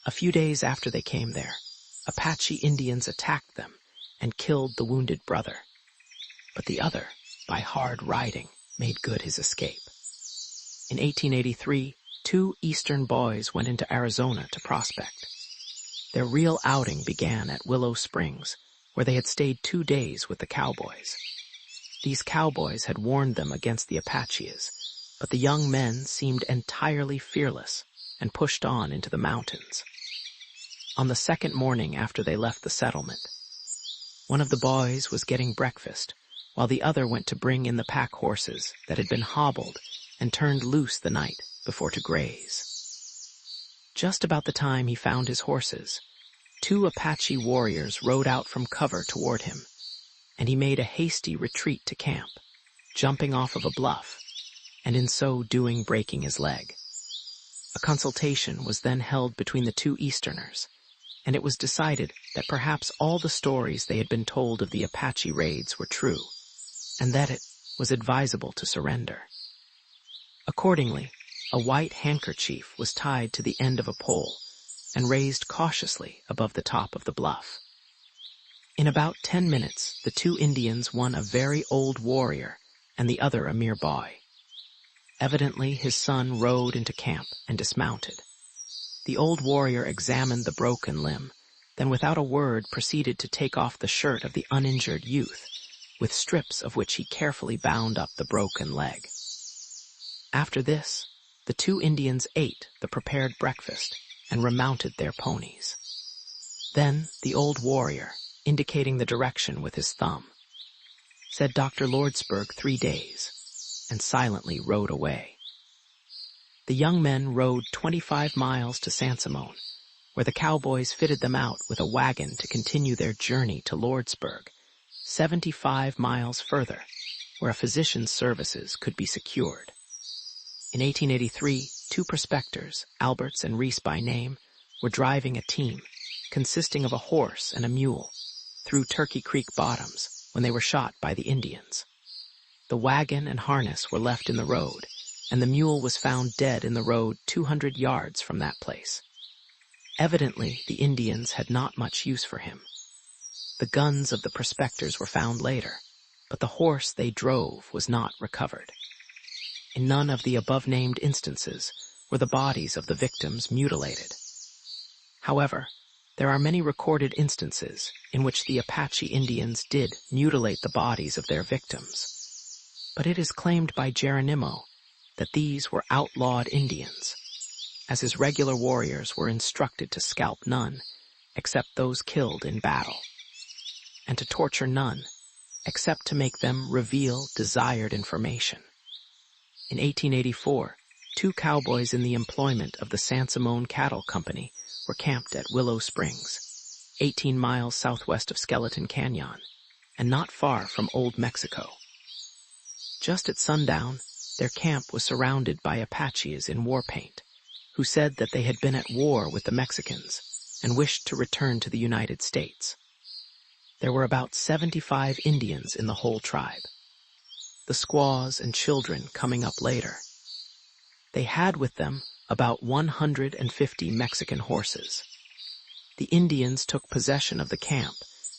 A few days after they came there, Apache Indians attacked them and killed the wounded brother, but the other, by hard riding, made good his escape. In 1883, 2 Eastern boys went into Arizona to prospect. Their real outing began at Willow Springs, where they had stayed 2 days with the cowboys. These cowboys had warned them against the Apaches, but the young men seemed entirely fearless and pushed on into the mountains. On the second morning after they left the settlement, one of the boys was getting breakfast, while the other went to bring in the pack horses that had been hobbled and turned loose the night before to graze. Just about the time he found his horses, 2 Apache warriors rode out from cover toward him, and he made a hasty retreat to camp, jumping off of a bluff, and in so doing breaking his leg. A consultation was then held between the 2 Easterners, and it was decided that perhaps all the stories they had been told of the Apache raids were true, and that it was advisable to surrender. Accordingly, a white handkerchief was tied to the end of a pole and raised cautiously above the top of the bluff. In about 10 minutes, the 2 Indians, one a very old warrior and the other a mere boy. Evidently, his son rode into camp and dismounted. The old warrior examined the broken limb, then without a word proceeded to take off the shirt of the uninjured youth, with strips of which he carefully bound up the broken leg. After this, the 2 Indians ate the prepared breakfast and remounted their ponies. Then the old warrior, indicating the direction with his thumb, said Dr. Lordsburg 3 days, and silently rode away. The young men rode 25 miles to San Simon, where the cowboys fitted them out with a wagon to continue their journey to Lordsburg, 75 miles further, where a physician's services could be secured. In 1883, 2 prospectors, Alberts and Reese by name, were driving a team, consisting of a horse and a mule, through Turkey Creek bottoms when they were shot by the Indians. The wagon and harness were left in the road, and the mule was found dead in the road 200 yards from that place. Evidently, the Indians had not much use for him. The guns of the prospectors were found later, but the horse they drove was not recovered. In none of the above-named instances were the bodies of the victims mutilated. However, there are many recorded instances in which the Apache Indians did mutilate the bodies of their victims, But it is claimed by Geronimo that these were outlawed Indians, as his regular warriors were instructed to scalp none except those killed in battle, and to torture none except to make them reveal desired information. In 1884, 2 cowboys in the employment of the San Simon Cattle Company were camped at Willow Springs, 18 miles southwest of Skeleton Canyon, and not far from Old Mexico. Just at sundown, their camp was surrounded by Apaches in war paint, who said that they had been at war with the Mexicans and wished to return to the United States. There were about 75 Indians in the whole tribe, the squaws and children coming up later. They had with them about 150 Mexican horses. The Indians took possession of the camp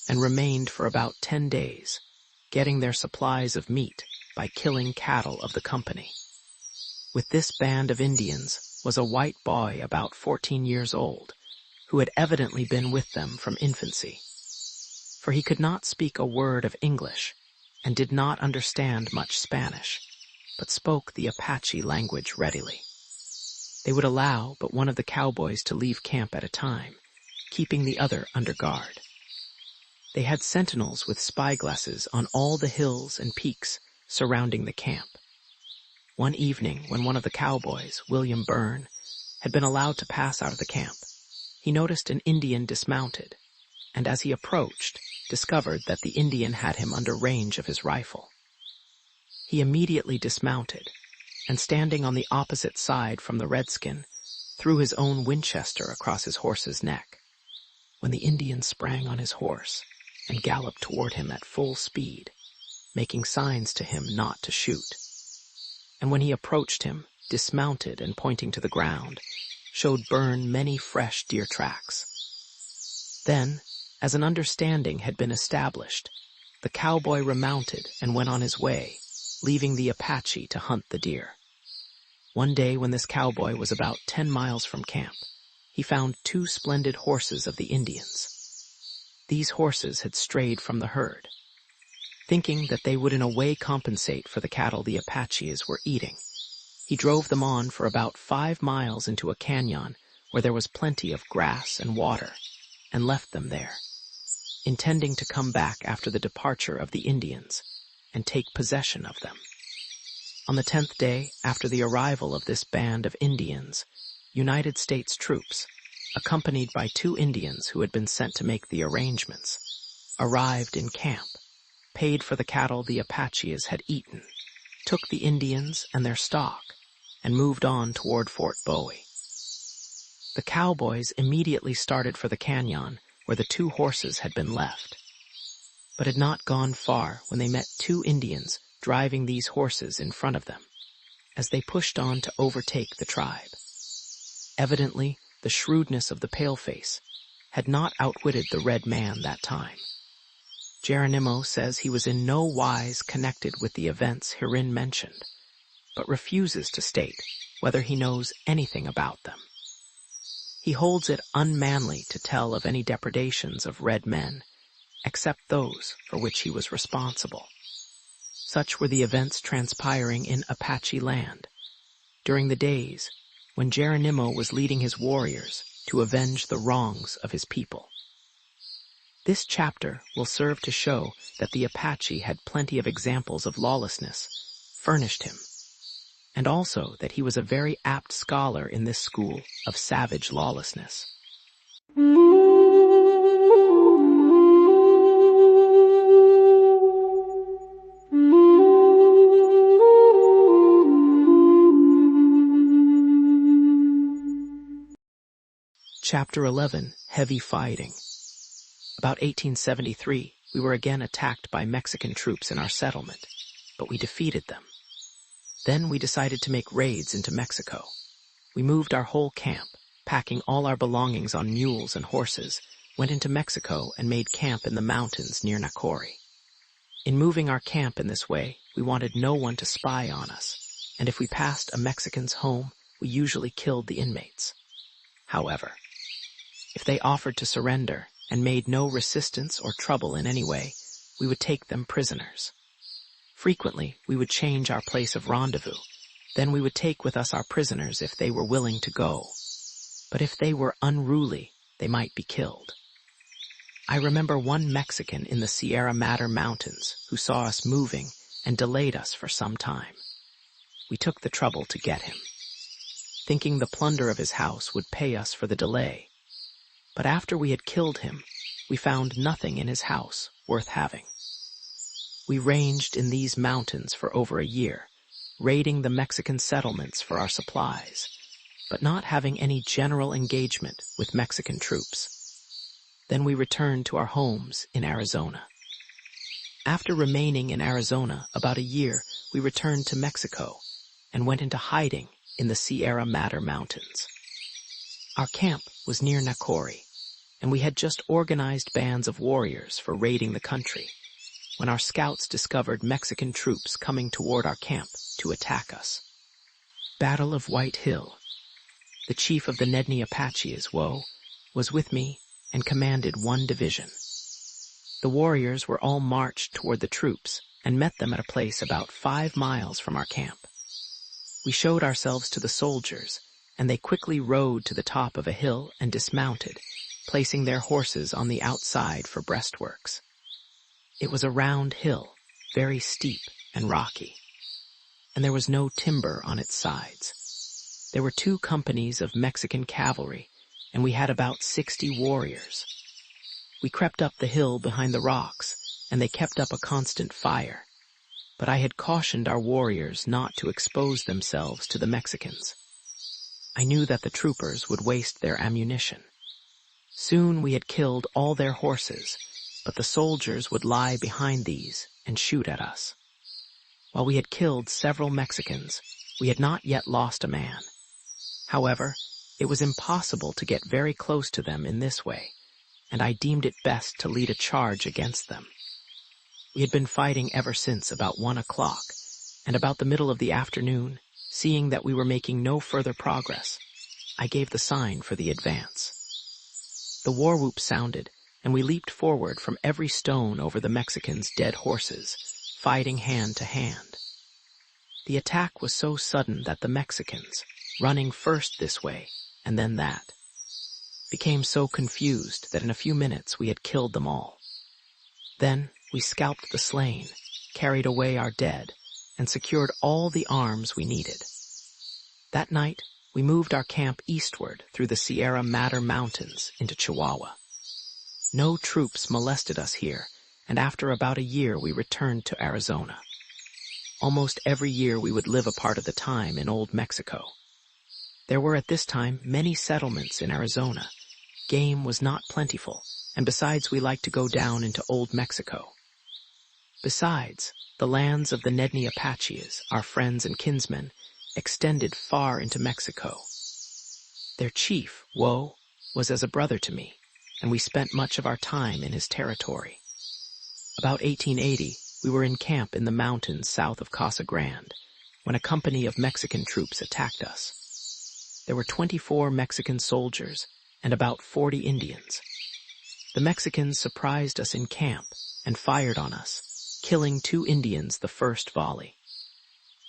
and remained for about 10 days, getting their supplies of meat by killing cattle of the company. With this band of Indians was a white boy about 14 years old, who had evidently been with them from infancy. For he could not speak a word of English and did not understand much Spanish, but spoke the Apache language readily. They would allow but one of the cowboys to leave camp at a time, keeping the other under guard. They had sentinels with spyglasses on all the hills and peaks surrounding the camp. One evening, when one of the cowboys, William Byrne, had been allowed to pass out of the camp, he noticed an Indian dismounted, and as he approached, discovered that the Indian had him under range of his rifle. He immediately dismounted, and standing on the opposite side from the redskin, threw his own Winchester across his horse's neck. When the Indian sprang on his horse and galloped toward him at full speed, making signs to him not to shoot, and when he approached him, dismounted and pointing to the ground, showed Byrne many fresh deer tracks. Then, as an understanding had been established, the cowboy remounted and went on his way, leaving the Apache to hunt the deer. One day when this cowboy was about 10 miles from camp, he found 2 splendid horses of the Indians. These horses had strayed from the herd. Thinking that they would in a way compensate for the cattle the Apaches were eating, he drove them on for about 5 miles into a canyon where there was plenty of grass and water, and left them there, intending to come back after the departure of the Indians and take possession of them. On the 10th day after the arrival of this band of Indians, United States troops, accompanied by 2 Indians who had been sent to make the arrangements, arrived in camp, paid for the cattle the Apaches had eaten, took the Indians and their stock, and moved on toward Fort Bowie. The cowboys immediately started for the canyon where the 2 horses had been left, but had not gone far when they met 2 Indians driving these horses in front of them, as they pushed on to overtake the tribe. Evidently, the shrewdness of the paleface had not outwitted the red man that time. Geronimo says he was in no wise connected with the events herein mentioned, but refuses to state whether he knows anything about them. He holds it unmanly to tell of any depredations of red men, except those for which he was responsible. Such were the events transpiring in Apache land, during the days when Geronimo was leading his warriors to avenge the wrongs of his people. This chapter will serve to show that the Apache had plenty of examples of lawlessness furnished him, and also that he was a very apt scholar in this school of savage lawlessness. Chapter 11, Heavy Fighting. About 1873, we were again attacked by Mexican troops in our settlement, but we defeated them. Then we decided to make raids into Mexico. We moved our whole camp, packing all our belongings on mules and horses, went into Mexico and made camp in the mountains near Nacori. In moving our camp in this way, we wanted no one to spy on us, and if we passed a Mexican's home, we usually killed the inmates. However, if they offered to surrender and made no resistance or trouble in any way, we would take them prisoners. Frequently, we would change our place of rendezvous. Then we would take with us our prisoners if they were willing to go. But if they were unruly, they might be killed. I remember one Mexican in the Sierra Madre Mountains who saw us moving and delayed us for some time. We took the trouble to get him, thinking the plunder of his house would pay us for the delay. But after we had killed him, we found nothing in his house worth having. We ranged in these mountains for over a year, raiding the Mexican settlements for our supplies, but not having any general engagement with Mexican troops. Then we returned to our homes in Arizona. After remaining in Arizona about a year, we returned to Mexico and went into hiding in the Sierra Madre Mountains. Our camp was near Nacori, and we had just organized bands of warriors for raiding the country when our scouts discovered Mexican troops coming toward our camp to attack us. Battle of White Hill. The chief of the Nedni Apaches, was with me and commanded one division. The warriors were all marched toward the troops and met them at a place about 5 miles from our camp. We showed ourselves to the soldiers, and they quickly rode to the top of a hill and dismounted, placing their horses on the outside for breastworks. It was a round hill, very steep and rocky, and there was no timber on its sides. There were 2 companies of Mexican cavalry, and we had about 60 warriors. We crept up the hill behind the rocks, and they kept up a constant fire. But I had cautioned our warriors not to expose themselves to the Mexicans. I knew that the troopers would waste their ammunition. Soon we had killed all their horses, but the soldiers would lie behind these and shoot at us. While we had killed several Mexicans, we had not yet lost a man. However, it was impossible to get very close to them in this way, and I deemed it best to lead a charge against them. We had been fighting ever since about 1 o'clock, and about the middle of the afternoon, seeing that we were making no further progress, I gave the sign for the advance. The war whoop sounded, and we leaped forward from every stone over the Mexicans' dead horses, fighting hand to hand. The attack was so sudden that the Mexicans, running first this way and then that, became so confused that in a few minutes we had killed them all. Then we scalped the slain, carried away our dead, and secured all the arms we needed. That night, we moved our camp eastward through the Sierra Madre Mountains into Chihuahua. No troops molested us here, and after about a year we returned to Arizona. Almost every year we would live a part of the time in Old Mexico. There were at this time many settlements in Arizona. Game was not plentiful, and besides we liked to go down into Old Mexico. Besides, the lands of the Nedni Apaches, our friends and kinsmen, extended far into Mexico. Their chief, was as a brother to me, and we spent much of our time in his territory. About 1880, we were in camp in the mountains south of Casa Grande, when a company of Mexican troops attacked us. There were 24 Mexican soldiers and about 40 Indians. The Mexicans surprised us in camp and fired on us, killing 2 Indians the first volley.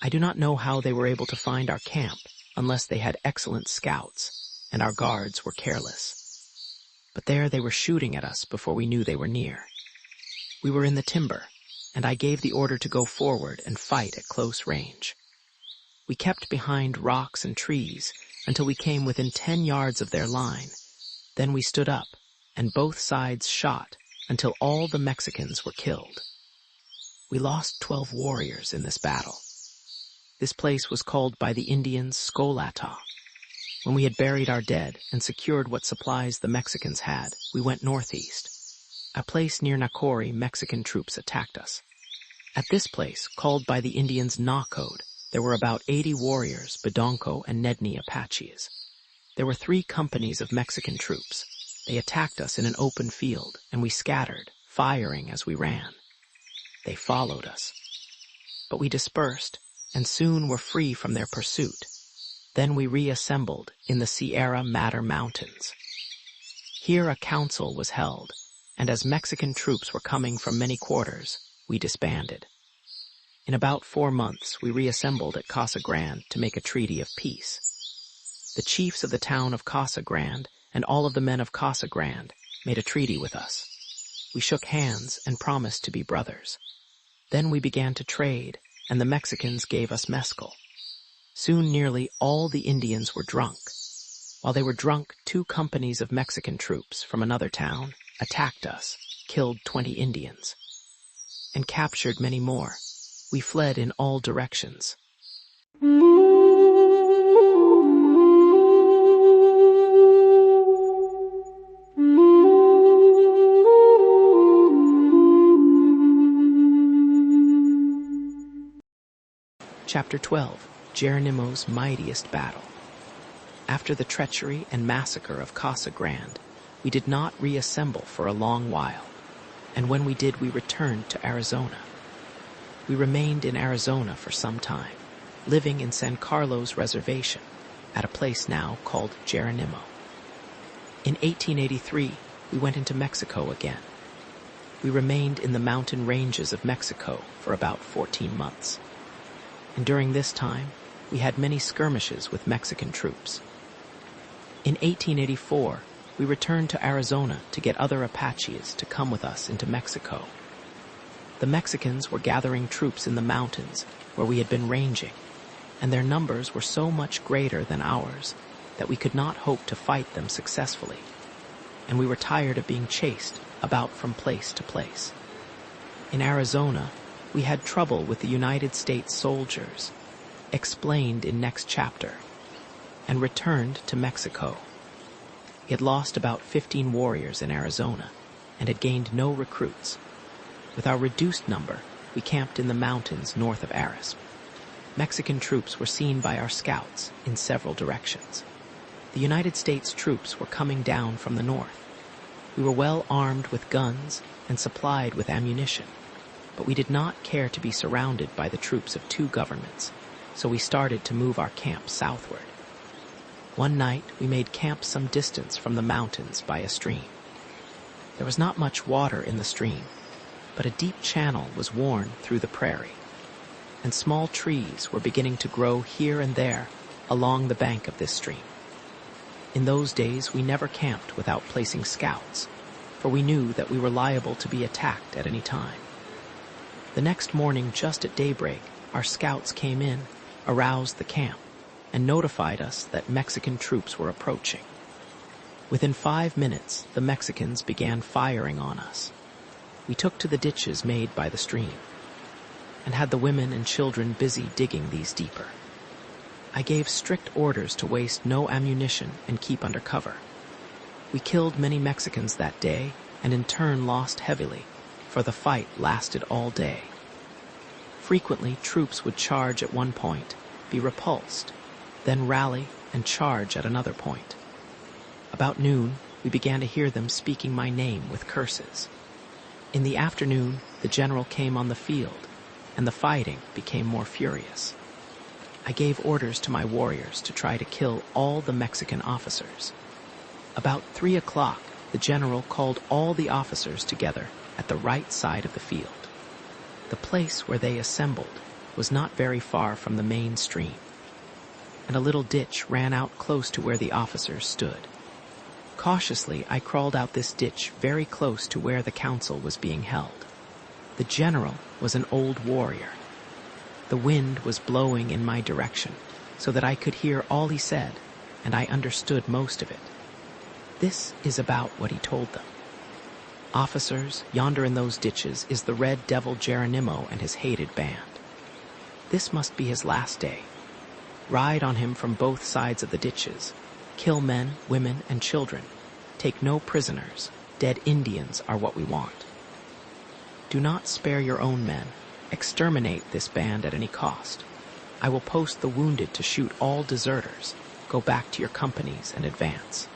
I do not know how they were able to find our camp unless they had excellent scouts, and our guards were careless. But there they were shooting at us before we knew they were near. We were in the timber, and I gave the order to go forward and fight at close range. We kept behind rocks and trees until we came within 10 yards of their line. Then we stood up, and both sides shot until all the Mexicans were killed. We lost 12 warriors in this battle. This place was called by the Indians Skolata. When we had buried our dead and secured what supplies the Mexicans had, we went northeast. A place near Nacori, Mexican troops attacked us. At this place, called by the Indians Nacode, there were about 80 warriors, Bedonko and Nedni Apaches. There were 3 companies of Mexican troops. They attacked us in an open field, and we scattered, firing as we ran. They followed us. But we dispersed, and soon were free from their pursuit. Then we reassembled in the Sierra Madre Mountains. Here a council was held, and as Mexican troops were coming from many quarters, we disbanded. In about 4 months, we reassembled at Casa Grande to make a treaty of peace. The chiefs of the town of Casa Grande and all of the men of Casa Grande made a treaty with us. We shook hands and promised to be brothers. Then we began to trade, and the Mexicans gave us mezcal. Soon nearly all the Indians were drunk. While they were drunk, 2 companies of Mexican troops from another town attacked us, killed 20 Indians, and captured many more. We fled in all directions. Chapter 12. Geronimo's Mightiest Battle. After the treachery and massacre of Casa Grande, we did not reassemble for a long while, and when we did, we returned to Arizona. We remained in Arizona for some time, living in San Carlos Reservation, at a place now called Geronimo. In 1883, we went into Mexico again. We remained in the mountain ranges of Mexico for about 14 months. And during this time, we had many skirmishes with Mexican troops. In 1884, we returned to Arizona to get other Apaches to come with us into Mexico. The Mexicans were gathering troops in the mountains where we had been ranging, and their numbers were so much greater than ours that we could not hope to fight them successfully, and we were tired of being chased about from place to place. In Arizona, we had trouble with the United States soldiers, explained in next chapter, and returned to Mexico. We had lost about 15 warriors in Arizona and had gained no recruits. With our reduced number, we camped in the mountains north of Arispe. Mexican troops were seen by our scouts in several directions. The United States troops were coming down from the north. We were well armed with guns and supplied with ammunition, but we did not care to be surrounded by the troops of 2 governments, so we started to move our camp southward. One night, we made camp some distance from the mountains by a stream. There was not much water in the stream, but a deep channel was worn through the prairie, and small trees were beginning to grow here and there along the bank of this stream. In those days, we never camped without placing scouts, for we knew that we were liable to be attacked at any time. The next morning, just at daybreak, our scouts came in, aroused the camp, and notified us that Mexican troops were approaching. Within 5 minutes, the Mexicans began firing on us. We took to the ditches made by the stream, and had the women and children busy digging these deeper. I gave strict orders to waste no ammunition and keep under cover. We killed many Mexicans that day, and in turn lost heavily, for the fight lasted all day. Frequently, troops would charge at one point, be repulsed, then rally and charge at another point. About noon, we began to hear them speaking my name with curses. In the afternoon, the general came on the field, and the fighting became more furious. I gave orders to my warriors to try to kill all the Mexican officers. About 3 o'clock, the general called all the officers together at the right side of the field. The place where they assembled was not very far from the main stream, and a little ditch ran out close to where the officers stood. Cautiously, I crawled out this ditch very close to where the council was being held. The general was an old warrior. The wind was blowing in my direction, so that I could hear all he said, and I understood most of it. This is about what he told them. Officers, yonder in those ditches is the red devil Geronimo and his hated band. This must be his last day. Ride on him from both sides of the ditches. Kill men, women, and children. Take no prisoners. Dead Indians are what we want. Do not spare your own men. Exterminate this band at any cost. I will post the wounded to shoot all deserters. Go back to your companies and advance.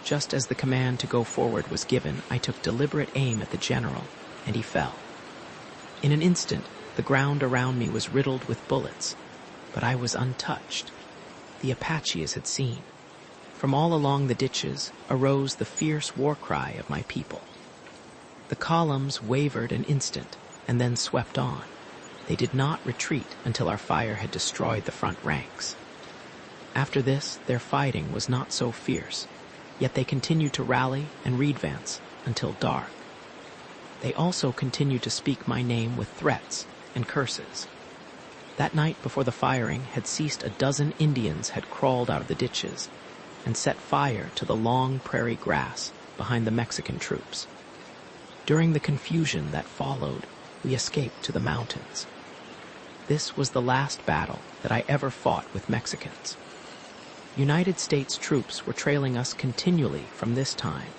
Just as the command to go forward was given, I took deliberate aim at the general, and he fell. In an instant, the ground around me was riddled with bullets, but I was untouched. The Apaches had seen. From all along the ditches arose the fierce war cry of my people. The columns wavered an instant and then swept on. They did not retreat until our fire had destroyed the front ranks. After this, their fighting was not so fierce, yet they continued to rally and redvance until dark. They also continued to speak my name with threats and curses. That night before the firing had ceased, a dozen Indians had crawled out of the ditches and set fire to the long prairie grass behind the Mexican troops. During the confusion that followed, we escaped to the mountains. This was the last battle that I ever fought with Mexicans. United States troops were trailing us continually from this time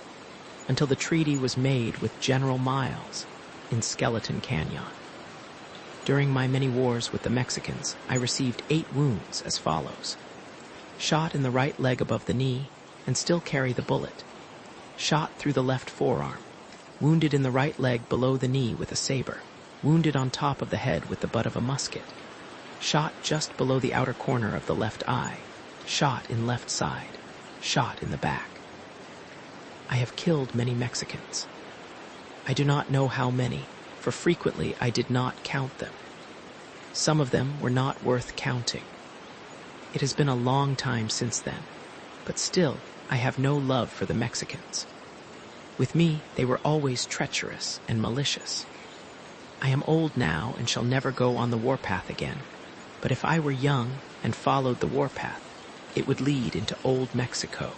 until the treaty was made with General Miles in Skeleton Canyon. During my many wars with the Mexicans, I received 8 wounds as follows. Shot in the right leg above the knee and still carry the bullet. Shot through the left forearm. Wounded in the right leg below the knee with a saber. Wounded on top of the head with the butt of a musket. Shot just below the outer corner of the left eye. Shot in left side. Shot in the back. I have killed many Mexicans. I do not know how many, for frequently I did not count them. Some of them were not worth counting. It has been a long time since then, but still I have no love for the Mexicans. With me, they were always treacherous and malicious. I am old now and shall never go on the warpath again, but if I were young and followed the warpath, it would lead into old Mexico.